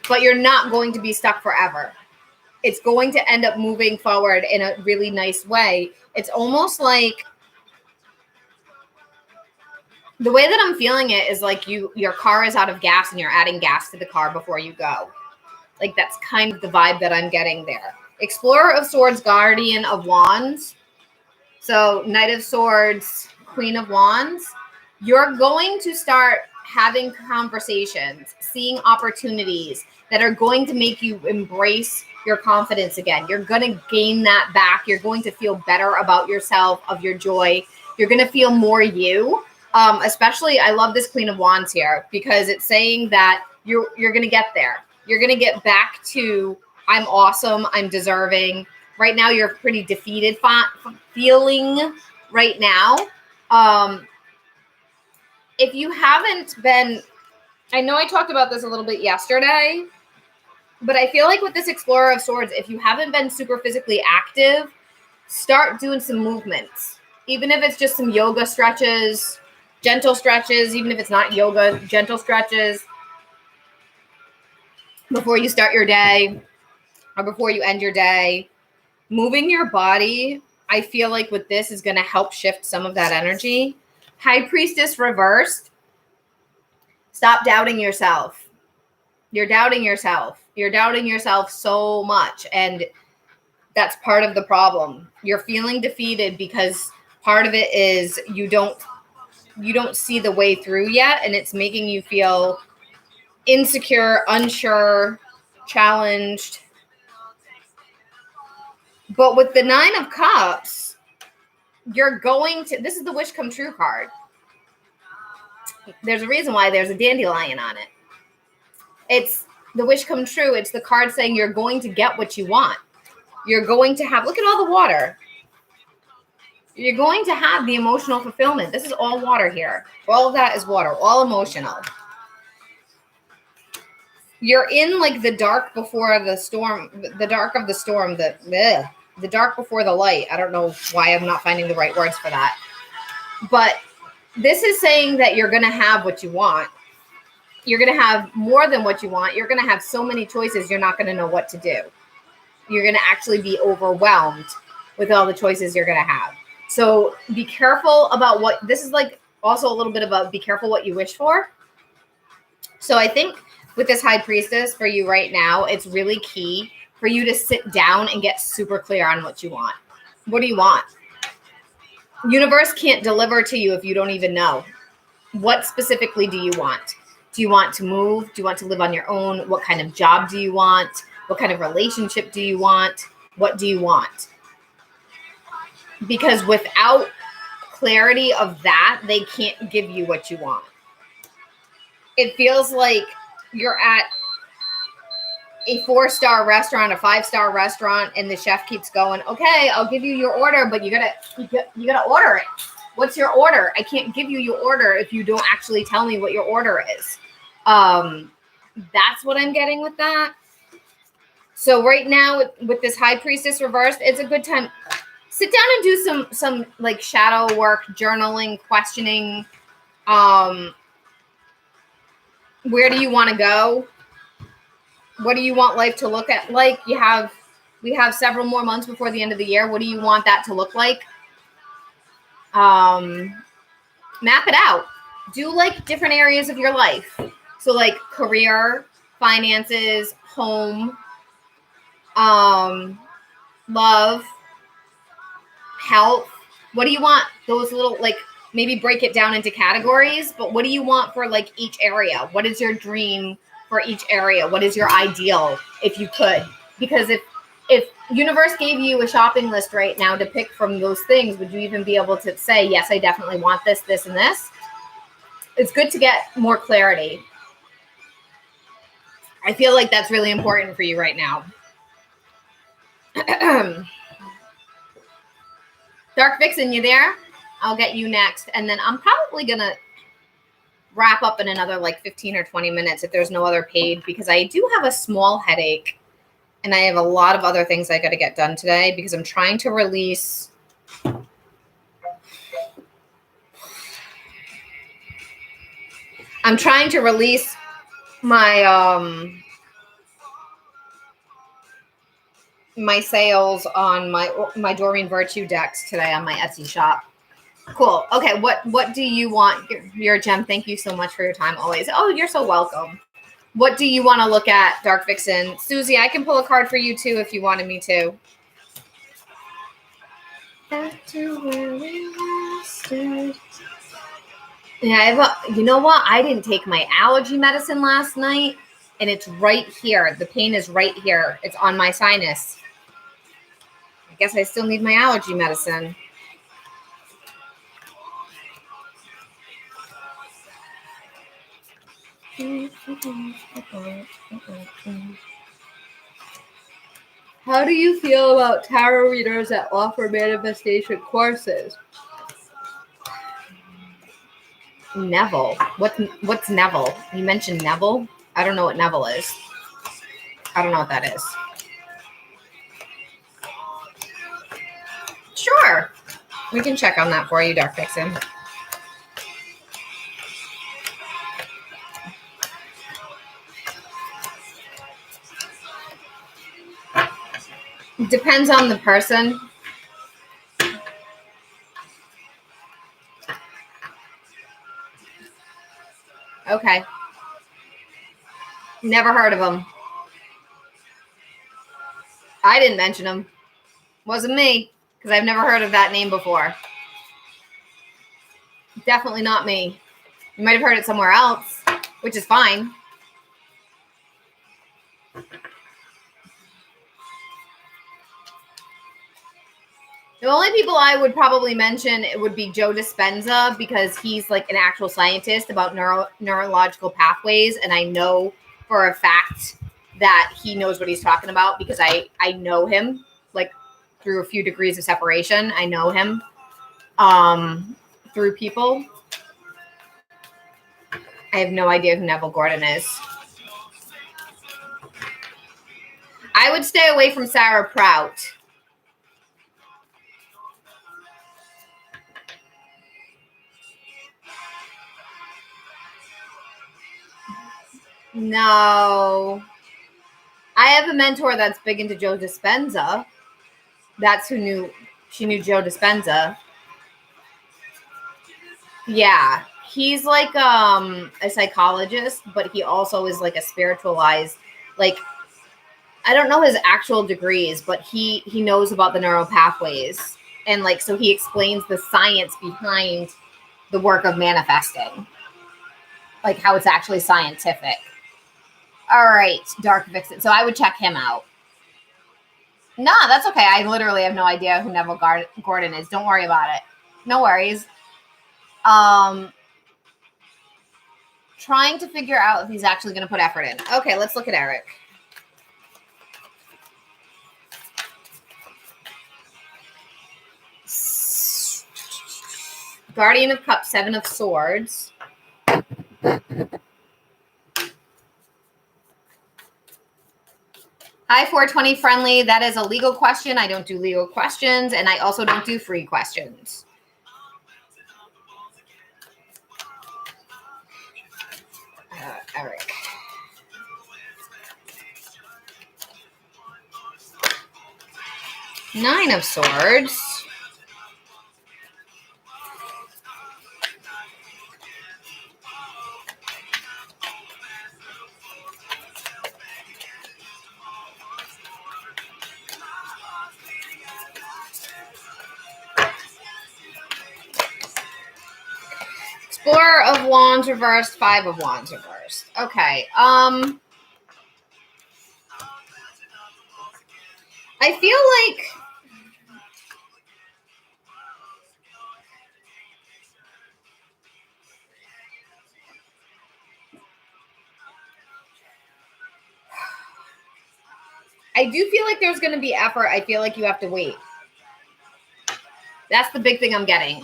[SPEAKER 1] But you're not going to be stuck forever. It's going to end up moving forward in a really nice way. It's almost like the way that I'm feeling it is like your car is out of gas and you're adding gas to the car before you go. Like that's kind of the vibe that I'm getting there. Explorer of Swords, Guardian of Wands. So Knight of Swords, Queen of Wands. You're going to start having conversations, seeing opportunities that are going to make you embrace your confidence again. You're going to gain that back. You're going to feel better about yourself, of your joy. You're going to feel more you. Especially, I love this Queen of Wands here because it's saying that you're going to get there. You're going to get back to, I'm awesome, I'm deserving. Right now, you're pretty defeated feeling right now. If you haven't been, I know I talked about this a little bit yesterday, but I feel like with this Explorer of Swords, if you haven't been super physically active, start doing some movements. Even if it's just some yoga stretches, gentle stretches, even if it's not yoga, gentle stretches before you start your day or before you end your day. Moving your body, I feel like with this is going to help shift some of that energy. High Priestess reversed. Stop doubting yourself. You're doubting yourself. You're doubting yourself so much. And that's part of the problem. You're feeling defeated because part of it is you don't see the way through yet. And it's making you feel insecure, unsure, challenged. But with the Nine of Cups, you're going to, this is the wish come true card. There's a reason why there's a dandelion on it. It's the wish come true. It's the card saying you're going to get what you want. You're going to have, look at all the water. You're going to have the emotional fulfillment. This is all water here. All of that is water, all emotional. You're in like the dark before the storm, the dark of the storm, the dark before the light. I don't know why I'm not finding the right words for that. But this is saying that you're going to have what you want. You're going to have more than what you want. You're going to have so many choices, you're not going to know what to do. You're going to actually be overwhelmed with all the choices you're going to have. So be careful about what, this is like also a little bit about be careful what you wish for. So I think with this High Priestess for you right now, it's really key for you to sit down and get super clear on what you want. What do you want? Universe can't deliver to you if you don't even know. What specifically do you want? Do you want to move? Do you want to live on your own? What kind of job do you want? What kind of relationship do you want? What do you want? Because without clarity of that, they can't give you what you want. It feels like you're at a 4-star restaurant, a 5-star restaurant, and the chef keeps going, okay, I'll give you your order, but you gotta order it. What's your order? I can't give you your order if you don't actually tell me what your order is. That's what I'm getting with that. So right now with this High Priestess reversed, it's a good time. Sit down and do some like shadow work, journaling, questioning. Where do you want to go? What do you want life to look at like? We have several more months before the end of the year. What do you want that to look like? Map it out. Do like different areas of your life. So like career, finances, home, love, health. What do you want? Those little, like, maybe break it down into categories, but what do you want for like each area? What is your dream for each area? What is your ideal if you could? Because if universe gave you a shopping list right now to pick from those things, would you even be able to say, yes, I definitely want this, this, and this? It's good to get more clarity. I feel like that's really important for you right now. Dark Vixen, you there? I'll get you next. And then I'm probably going to wrap up in another like 15 or 20 minutes if there's no other page, because I do have a small headache and I have a lot of other things I got to get done today because I'm trying to release my my sales on my Doreen Virtue decks today on my Etsy shop. Cool. Okay, what do you want? Your gem. Thank you so much for your time always. Oh, you're so welcome. What do you want to look at, Dark Vixen? Susie, I can pull a card for you too if you wanted me to. Back to where we started. Yeah, you know what? I didn't take my allergy medicine last night, and it's right here. The pain is right here. It's on my sinus. I guess I still need my allergy medicine. How do you feel about tarot readers that offer manifestation courses? Neville. What's Neville? You mentioned Neville? I don't know what Neville is. I don't know what that is. Sure. We can check on that for you, Dark Vixen. Depends on the person. Okay. Never heard of him. I didn't mention him. Wasn't me, because I've never heard of that name before. Definitely not me. You might have heard it somewhere else, which is fine. The only people I would probably mention, it would be Joe Dispenza, because he's like an actual scientist about neurological pathways. And I know for a fact that he knows what he's talking about because I know him like through a few degrees of separation. I know him through people. I have no idea who Neville Gordon is. I would stay away from Sarah Prout. No. I have a mentor that's big into Joe Dispenza. That's she knew Joe Dispenza. Yeah. He's like a psychologist, but he also is like a spiritualized, like, I don't know his actual degrees, but he knows about the neural pathways. And like, so he explains the science behind the work of manifesting, like how it's actually scientific. All right, Dark Vixen. So I would check him out. No, that's okay. I literally have no idea who Neville Gordon is. Don't worry about it. No worries. Trying to figure out if he's actually going to put effort in. Okay, let's look at Eric. Guardian of Cups, Seven of Swords. Hi, 420 friendly. That is a legal question. I don't do legal questions, and I also don't do free questions. Eric. Nine of Swords. Explorer of Wands reversed, Five of Wands reversed. Okay. I feel like there's going to be effort. I feel like you have to wait. That's the big thing I'm getting.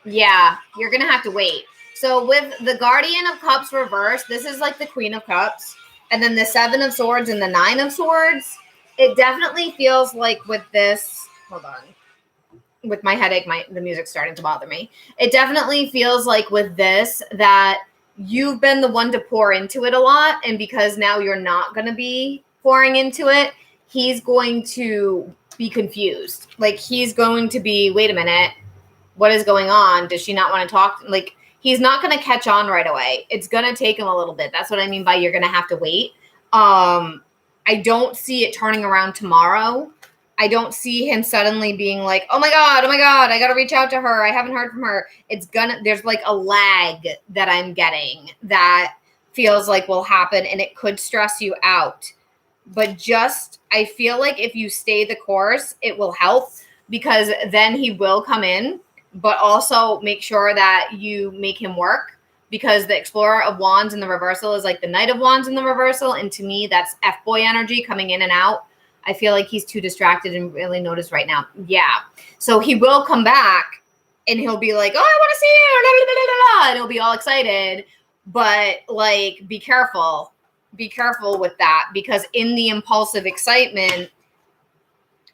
[SPEAKER 1] Yeah, you're going to have to wait. So with the Guardian of Cups reversed, this is like the Queen of Cups. And then the Seven of Swords and the Nine of Swords. It definitely feels like with this, hold on. With my headache, the music's starting to bother me. It definitely feels like with this that you've been the one to pour into it a lot. And because now you're not going to be pouring into it, he's going to be confused. Like he's going to be, wait a minute, what is going on? Does she not want to talk? Like he's not going to catch on right away. It's going to take him a little bit. That's what I mean by you're going to have to wait. I don't see it turning around tomorrow. I don't see him suddenly being like, oh my God, I got to reach out to her. I haven't heard from her. There's like a lag that I'm getting that feels like will happen and it could stress you out. But I feel like if you stay the course, it will help because then he will come in, but also make sure that you make him work. Because the Explorer of Wands in the reversal is like the Knight of Wands in the reversal. And to me, that's F-boy energy coming in and out. I feel like he's too distracted and really noticed right now. Yeah. So he will come back and he'll be like, oh, I want to see you. Blah, blah, blah, blah, and he'll be all excited. But like, be careful. Be careful with that because in the impulsive excitement,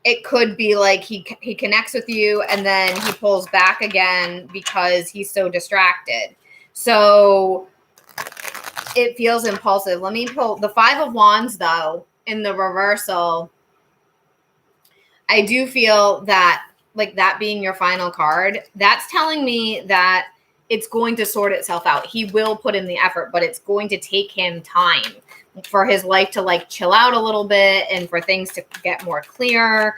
[SPEAKER 1] it could be like he connects with you and then he pulls back again because he's so distracted. So it feels impulsive. Let me pull the Five of Wands, though, in the reversal. I do feel that, like that being your final card, that's telling me that it's going to sort itself out. He will put in the effort, but it's going to take him time for his life to like chill out a little bit and for things to get more clear.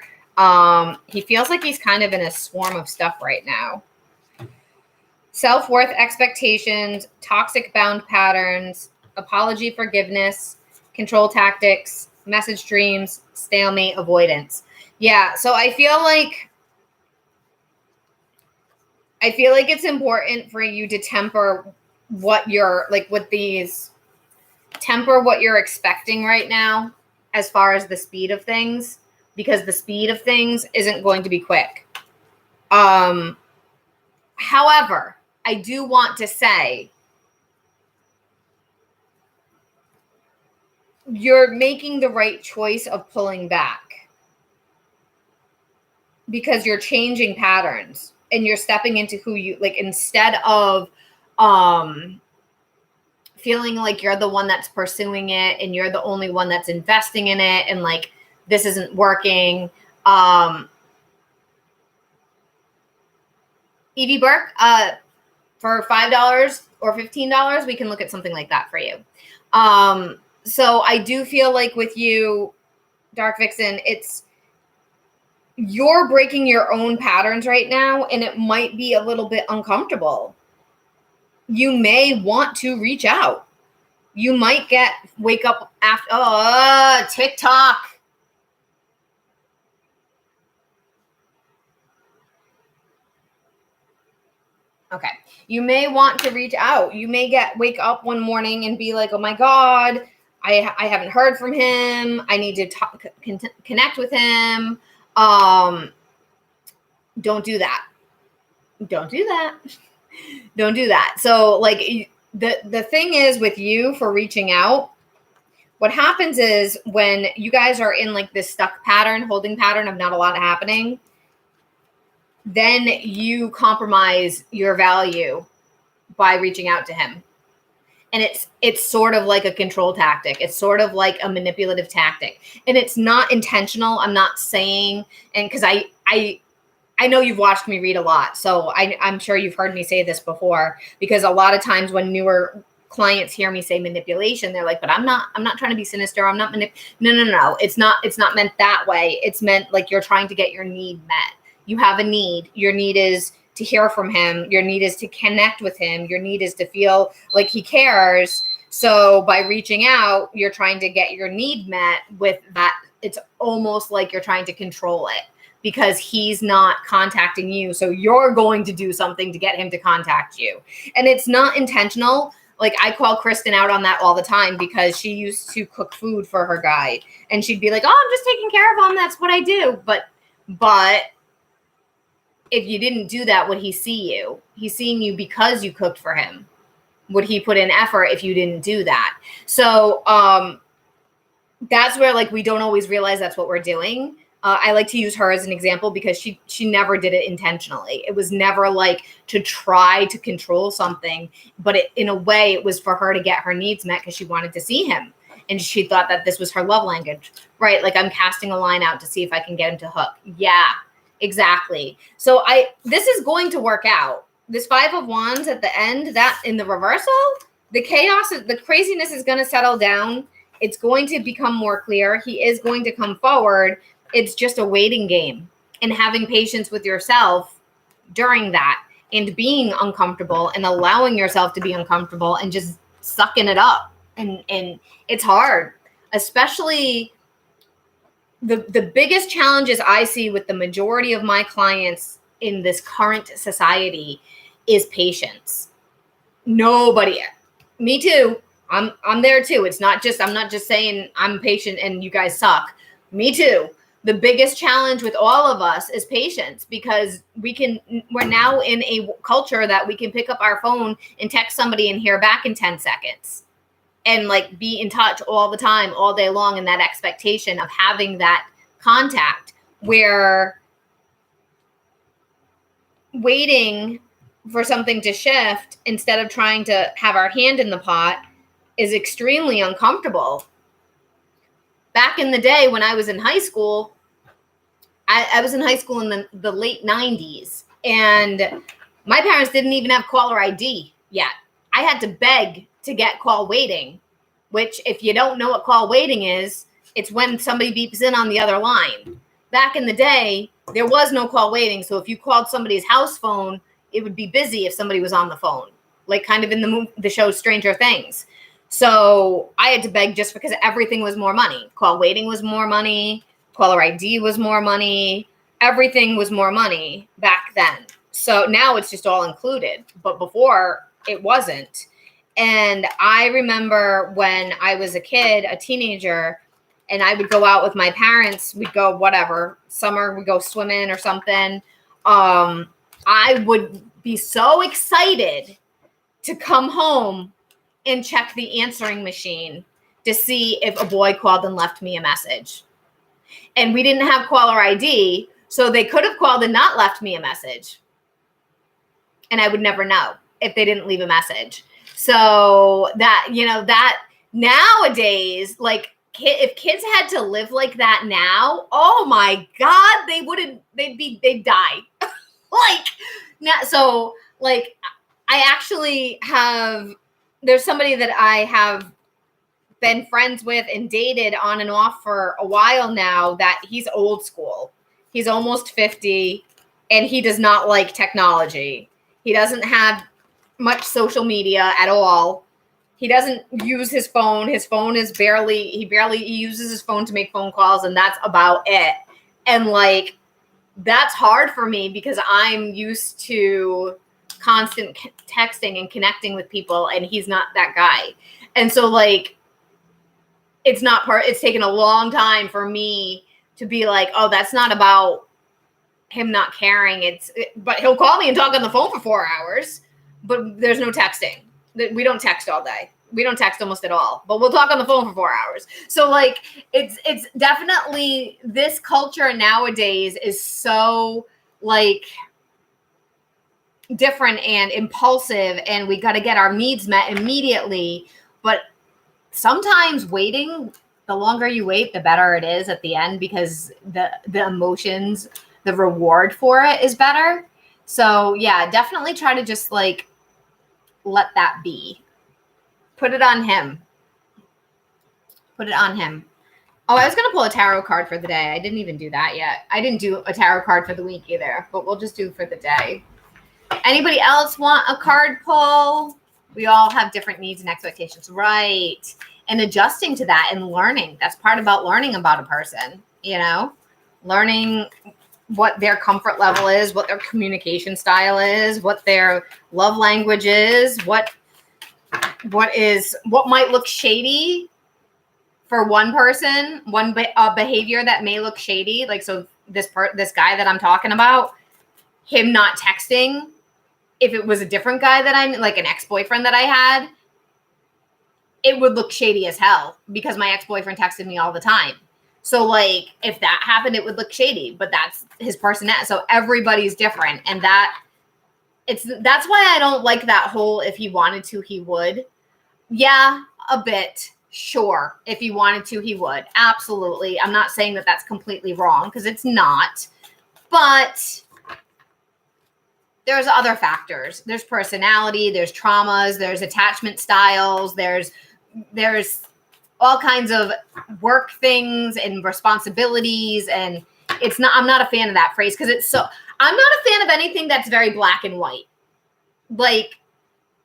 [SPEAKER 1] He feels like he's kind of in a swarm of stuff right now. Self-worth expectations, toxic bound patterns, apology, forgiveness, control tactics, message dreams, stalemate, avoidance. Yeah, so I feel like it's important for you to temper what you're like with these, temper what you're expecting right now as far as the speed of things, because the speed of things isn't going to be quick. However, I do want to say you're making the right choice of pulling back because you're changing patterns and you're stepping into who you like instead of feeling like you're the one that's pursuing it and you're the only one that's investing in it and like this isn't working. Evie Burke, for $5 or $15, we can look at something like that for you. So I do feel like with you, Dark Vixen, you're breaking your own patterns right now, and it might be a little bit uncomfortable. You may want to reach out. You might wake up after, TikTok. Okay. You may want to reach out. You may wake up one morning and be like, oh my God, I haven't heard from him. I need to connect with him. Don't do that. Don't do that. Don't do that. So like the thing is with you for reaching out, what happens is when you guys are in like this stuck pattern, holding pattern of not a lot happening, then you compromise your value by reaching out to him. And it's sort of like a control tactic. It's sort of like a manipulative tactic. And it's not intentional. I'm not saying, and because I know you've watched me read a lot, so I'm sure you've heard me say this before, because a lot of times when newer clients hear me say manipulation, they're like, but I'm not trying to be sinister. I'm not No. It's not meant that way. It's meant like you're trying to get your need met. You have a need. Your need is to hear from him. Your need is to connect with him. Your need is to feel like he cares. So by reaching out, you're trying to get your need met with that. It's almost like you're trying to control it because he's not contacting you. So you're going to do something to get him to contact you. And it's not intentional. Like I call Kristen out on that all the time because she used to cook food for her guy. And she'd be like, oh, I'm just taking care of him. That's what I do. But if you didn't do that, would he see you? He's seeing you because you cooked for him. Would he put in effort if you didn't do that? So that's where like we don't always realize that's what we're doing. I like to use her as an example because she never did it intentionally. It was never like to try to control something, but in a way it was for her to get her needs met because she wanted to see him. And she thought that this was her love language, right? Like I'm casting a line out to see if I can get him to hook. Yeah, exactly. So this is going to work out. This 5 of Wands at the end, that in the reversal, the chaos, the craziness is going to settle down. It's going to become more clear. He is going to come forward. It's just a waiting game and having patience with yourself during that and being uncomfortable and allowing yourself to be uncomfortable and just sucking it up. And it's hard, especially the biggest challenges I see with the majority of my clients in this current society is patience. Nobody, me too. I'm there too. It's not just, I'm not just saying I'm patient and you guys suck. Me too. The biggest challenge with all of us is patience because we're now in a culture that we can pick up our phone and text somebody and hear back in 10 seconds and like be in touch all the time, all day long. And that expectation of having that contact where waiting for something to shift instead of trying to have our hand in the pot is extremely uncomfortable. Back in the day when I was in high school, I was in high school in the late 90s, and my parents didn't even have caller ID yet. I had to beg to get call waiting, which if you don't know what call waiting is, it's when somebody beeps in on the other line. Back in the day, there was no call waiting. So if you called somebody's house phone, it would be busy if somebody was on the phone, like kind of in the show Stranger Things. So I had to beg just because everything was more money. Call waiting was more money. Caller ID was more money. Everything was more money back then. So now it's just all included. But before it wasn't. And I remember when I was a kid, a teenager, and I would go out with my parents. We'd go whatever, summer, we'd go swimming or something. I would be so excited to come home and check the answering machine to see if a boy called and left me a message. And we didn't have caller ID, so they could have called and not left me a message. And I would never know if they didn't leave a message. So that, that nowadays, like if kids had to live like that now, oh my God, they'd die. Like, now, so like I actually there's somebody that I have been friends with and dated on and off for a while now that he's old school. He's almost 50 and he does not like technology. He doesn't have much social media at all. He doesn't use his phone. His phone is he uses his phone to make phone calls and that's about it. And like, that's hard for me because I'm used to constant texting and connecting with people and he's not that guy. And so like, it's taken a long time for me to be like, oh, that's not about him not caring. But he'll call me and talk on the phone for 4 hours, but there's no texting. We don't text all day. We don't text almost at all, but we'll talk on the phone for 4 hours. So like, it's definitely, this culture nowadays is so like different and impulsive and we got to get our needs met immediately. But sometimes waiting, the longer you wait, the better it is at the end because the emotions, the reward for it is better. So yeah, definitely try to just like let that be. Put it on him. Put it on him. Oh, I was going to pull a tarot card for the day. I didn't even do that yet. I didn't do a tarot card for the week either, but we'll just do for the day. Anybody else want a card pull? We all have different needs and expectations, right? And adjusting to that and learning. That's part about learning about a person, learning what their comfort level is, what their communication style is, what their love language is, what might look shady for one person, behavior that may look shady. Like, so this guy that I'm talking about, him not texting, if it was a different guy that I'm like an ex-boyfriend that I had, it would look shady as hell because my ex-boyfriend texted me all the time. So like if that happened, it would look shady, but that's his personality. So everybody's different. And that's why I don't like that whole, if he wanted to, he would. Yeah, a bit. Sure. If he wanted to, he would. Absolutely. I'm not saying that that's completely wrong because it's not, but there's other factors. There's personality, there's traumas, there's attachment styles, there's all kinds of work things and responsibilities. And I'm not a fan of that phrase because I'm not a fan of anything that's very black and white. Like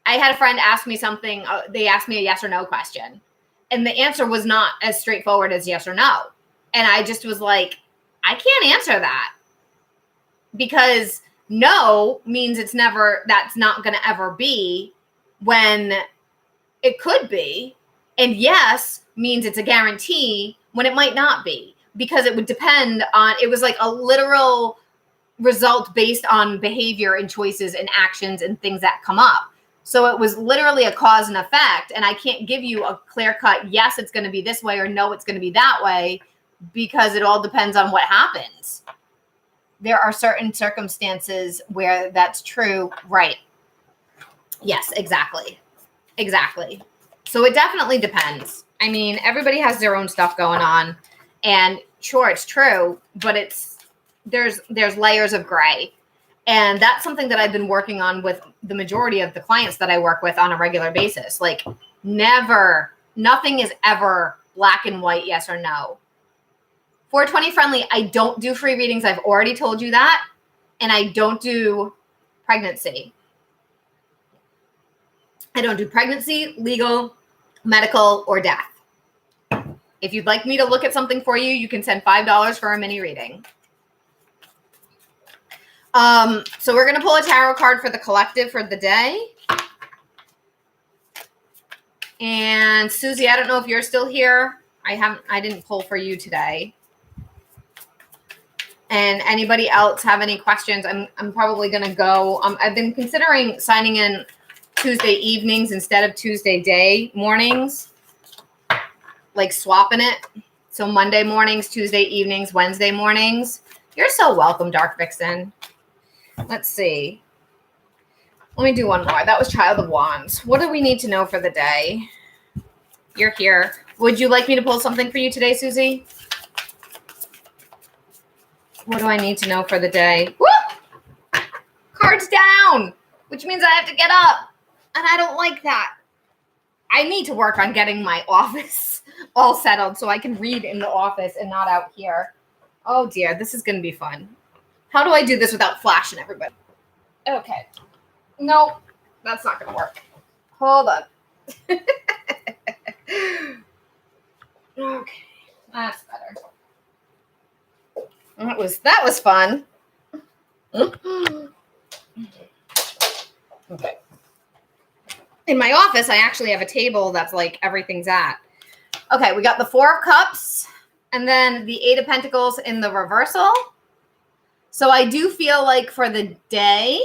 [SPEAKER 1] I had a friend ask me something, they asked me a yes or no question. And the answer was not as straightforward as yes or no. And I just was like, I can't answer that because no means that's not going to ever be when it could be. And yes means it's a guarantee when it might not be, because it would depend on, it was like a literal result based on behavior and choices and actions and things that come up. So it was literally a cause and effect. And I can't give you a clear cut, yes, it's going to be this way, or no, it's going to be that way, because it all depends on what happens. There are certain circumstances where that's true. Right. Yes, exactly. Exactly. So it definitely depends. I mean, everybody has their own stuff going on, and sure, it's true, but there's layers of gray. And that's something that I've been working on with the majority of the clients that I work with on a regular basis. Like nothing is ever black and white, yes or no. 420 friendly, I don't do free readings. I've already told you that. And I don't do pregnancy. I don't do pregnancy, legal, medical, or death. If you'd like me to look at something for you, you can send $5 for a mini reading. So we're going to pull a tarot card for the collective for the day. And Susie, I don't know if you're still here. I didn't pull for you today. And anybody else have any questions? I'm probably going to go. I've been considering signing in Tuesday evenings instead of Tuesday day mornings, like swapping it. So Monday mornings, Tuesday evenings, Wednesday mornings. You're so welcome, Dark Vixen. Let's see. Let me do one more. That was Child of Wands. What do we need to know for the day? You're here. Would you like me to pull something for you today, Susie? What do I need to know for the day? Woo! Cards down, which means I have to get up. And I don't like that. I need to work on getting my office all settled so I can read in the office and not out here. Oh dear, this is going to be fun. How do I do this without flashing everybody? Okay. No, that's not going to work. Hold on. Okay, that's better. That was fun. Okay. In my office, I actually have a table that's like everything's at. Okay, we got the 4 of Cups and then the 8 of Pentacles in the reversal. So I do feel like for the day,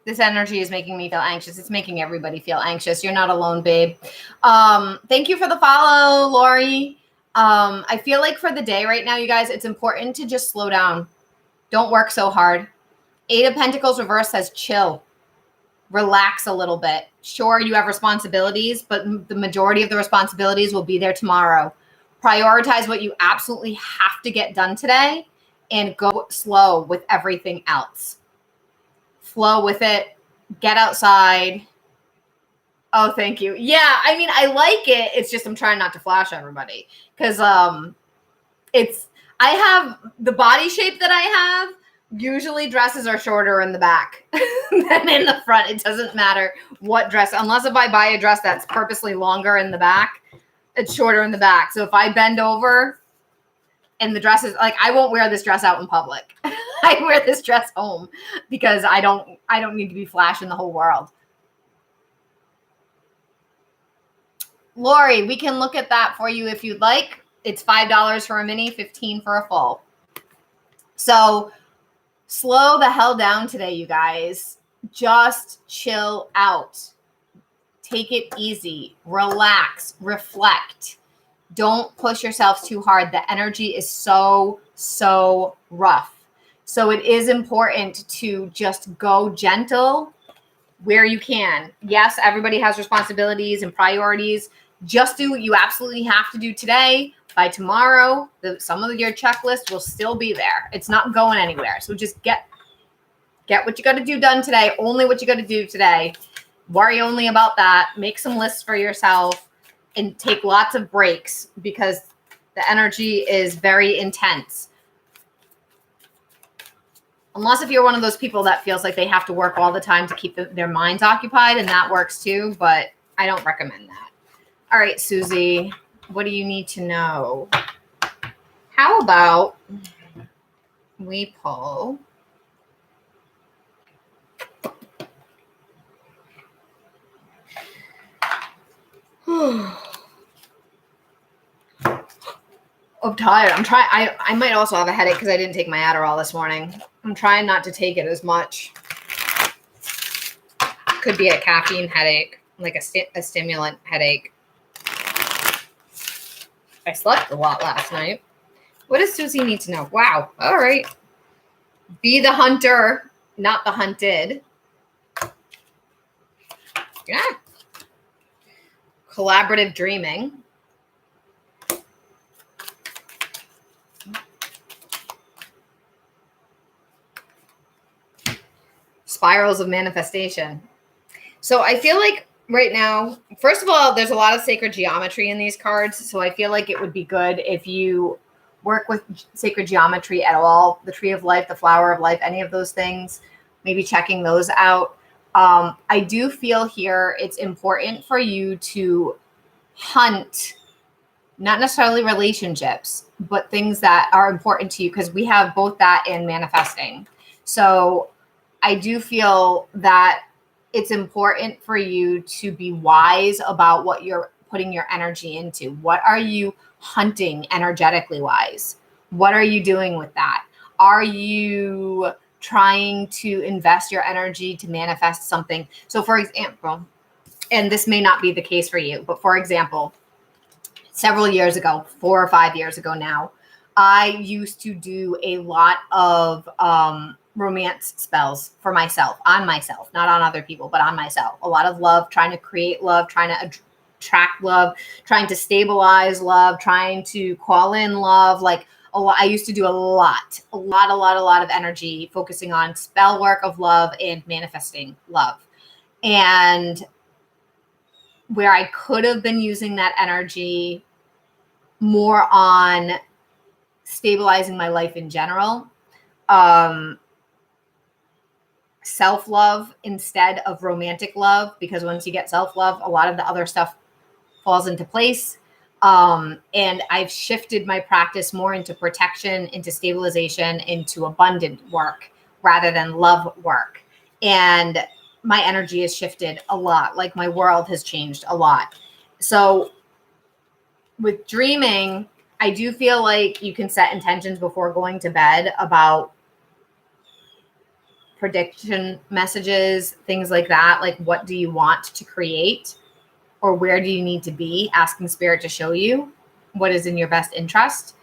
[SPEAKER 1] this energy is making me feel anxious. It's making everybody feel anxious. You're not alone, babe. Thank you for the follow, Lori. I feel like for the day right now, you guys, it's important to just slow down. Don't work so hard. 8 of Pentacles reverse says chill. Relax a little bit. Sure, you have responsibilities, but the majority of the responsibilities will be there tomorrow. Prioritize what you absolutely have to get done today and go slow with everything else. Flow with it. Get outside. Oh, thank you. Yeah, I mean, I like it. It's just I'm trying not to flash everybody because I have the body shape that I have. Usually dresses are shorter in the back than in the front. It doesn't matter what dress, unless if I buy a dress that's purposely longer in the back, it's shorter in the back. So if I bend over and the dress is like, I won't wear this dress out in public. I wear this dress home because I don't need to be flashing the whole world. Lori, we can look at that for you if you'd like. It's $5 for a mini, $15 for a full. So slow the hell down today, you guys. Just chill out. Take it easy. Relax. Reflect. Don't push yourself too hard. The energy is so rough. So it is important to just go gentle where you can. Yes, everybody has responsibilities and priorities. Just do what you absolutely have to do today. By tomorrow, some of your checklist will still be there. It's not going anywhere. So just get what you got to do done today. Only what you got to do today. Worry only about that. Make some lists for yourself and take lots of breaks because the energy is very intense. Unless if you're one of those people that feels like they have to work all the time to keep their minds occupied, and that works too, but I don't recommend that. All right, Susie, what do you need to know? How about we pull I'm tired. I'm trying. I might also have a headache because I didn't take my Adderall this morning. I'm trying not to take it as much. Could be a caffeine headache, like a stimulant headache. I slept a lot last night. What does Susie need to know? Wow. All right. Be the hunter, not the hunted. Yeah. Collaborative dreaming. Spirals of manifestation. So I feel like right now, first of all, there's a lot of sacred geometry in these cards. So I feel like it would be good if you work with sacred geometry at all. The tree of life, the flower of life, any of those things, maybe checking those out. I do feel here it's important for you to hunt, not necessarily relationships, but things that are important to you, because we have both that and manifesting. So I do feel that it's important for you to be wise about what you're putting your energy into. What are you hunting energetically wise? What are you doing with that? Are you trying to invest your energy to manifest something? So for example, and this may not be the case for you, but for example, several years ago, 4 or 5 years ago now, I used to do a lot of romance spells for myself, on myself, not on other people, but on myself. A lot of love, trying to create love, trying to attract love, trying to stabilize love, trying to call in love. Like a lot, I used to do a lot of energy focusing on spell work of love and manifesting love. And where I could have been using that energy more on stabilizing my life in general, self-love instead of romantic love, because once you get self-love, a lot of the other stuff falls into place. And I've shifted my practice more into protection, into stabilization, into abundant work rather than love work. And my energy has shifted a lot. Like my world has changed a lot. So with dreaming, I do feel like you can set intentions before going to bed about prediction messages, things like that. Like, what do you want to create, or where do you need to be? Asking spirit to show you what is in your best interest.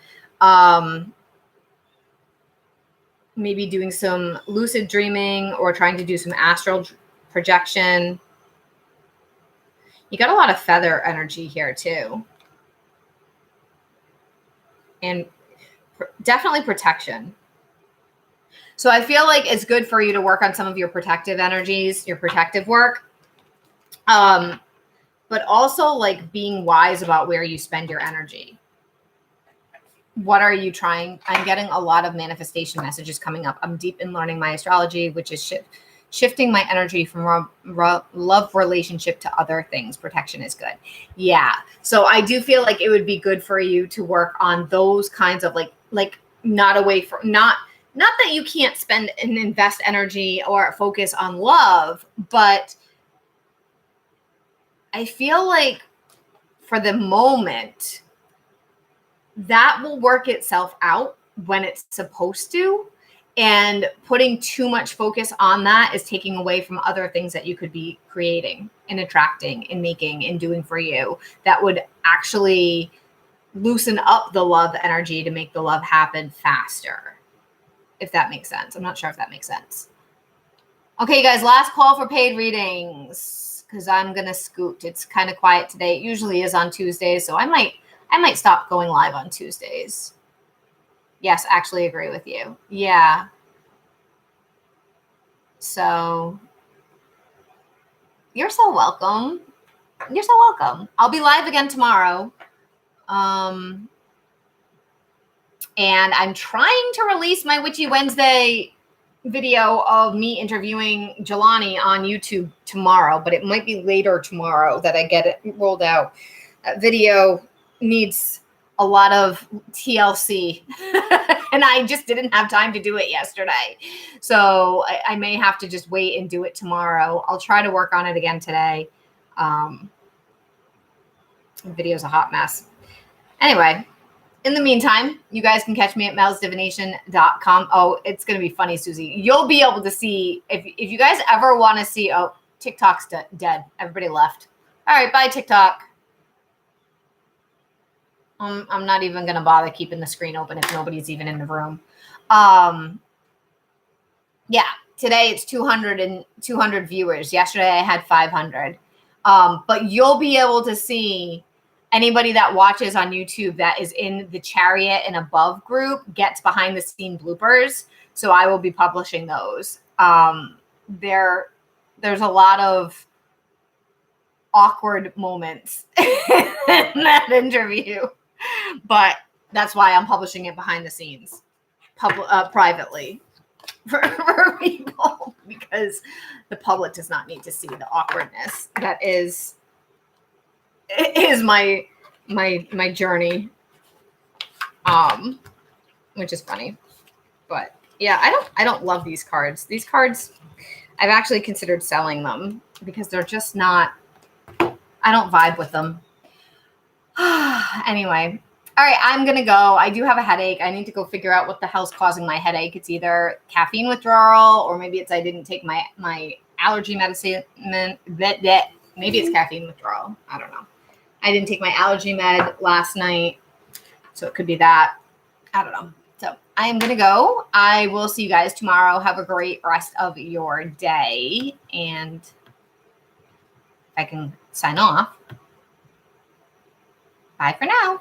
[SPEAKER 1] Maybe doing some lucid dreaming or trying to do some astral projection. You got a lot of feather energy here too. And definitely protection. So I feel like it's good for you to work on some of your protective energies, your protective work. But also like being wise about where you spend your energy. What are you trying? I'm getting a lot of manifestation messages coming up. I'm deep in learning my astrology, which is shifting my energy from love relationship to other things. Protection is good. Yeah. So I do feel like it would be good for you to work on those kinds of like not away from, not that you can't spend and invest energy or focus on love, but I feel like for the moment that will work itself out. when it's supposed to. And putting too much focus on that is taking away from other things that you could be creating and attracting and making and doing for you that would actually loosen up the love energy to make the love happen faster. If that makes sense. I'm not sure if that makes sense. Okay, guys, last call for paid readings because I'm going to scoot. It's kind of quiet today. It usually is on Tuesdays, so I might stop going live on Tuesdays. Yes, actually agree with you. Yeah. So you're so welcome. You're so welcome. I'll be live again tomorrow. And I'm trying to release my Witchy Wednesday video of me interviewing Jelani on YouTube tomorrow, but it might be later tomorrow that I get it rolled out. That video needs a lot of TLC and I just didn't have time to do it yesterday. So I may have to just wait and do it tomorrow. I'll try to work on it again today. The video's a hot mess. Anyway, in the meantime, you guys can catch me at melsdivination.com. Oh, it's going to be funny, Susie. You'll be able to see, if you guys ever want to see, oh, TikTok's dead. Everybody left. All right, bye, TikTok. I'm not even going to bother keeping the screen open if nobody's even in the room. Yeah, today it's 200 viewers. Yesterday I had 500. But you'll be able to see anybody that watches on YouTube that is in the Chariot and Above group gets behind the scene bloopers. So I will be publishing those. There's a lot of awkward moments in that interview. But that's why I'm publishing it behind the scenes, privately for people, because the public does not need to see the awkwardness that is my journey, which is funny. But yeah, I don't love these cards. These cards, I've actually considered selling them because they're just not. I don't vibe with them. Anyway, all right, I'm going to go. I do have a headache. I need to go figure out what the hell's causing my headache. It's either caffeine withdrawal or maybe it's I didn't take my allergy medicine. Maybe it's caffeine withdrawal. I don't know. I didn't take my allergy med last night, so it could be that. I don't know. So I am going to go. I will see you guys tomorrow. Have a great rest of your day. And if I can sign off. Bye for now.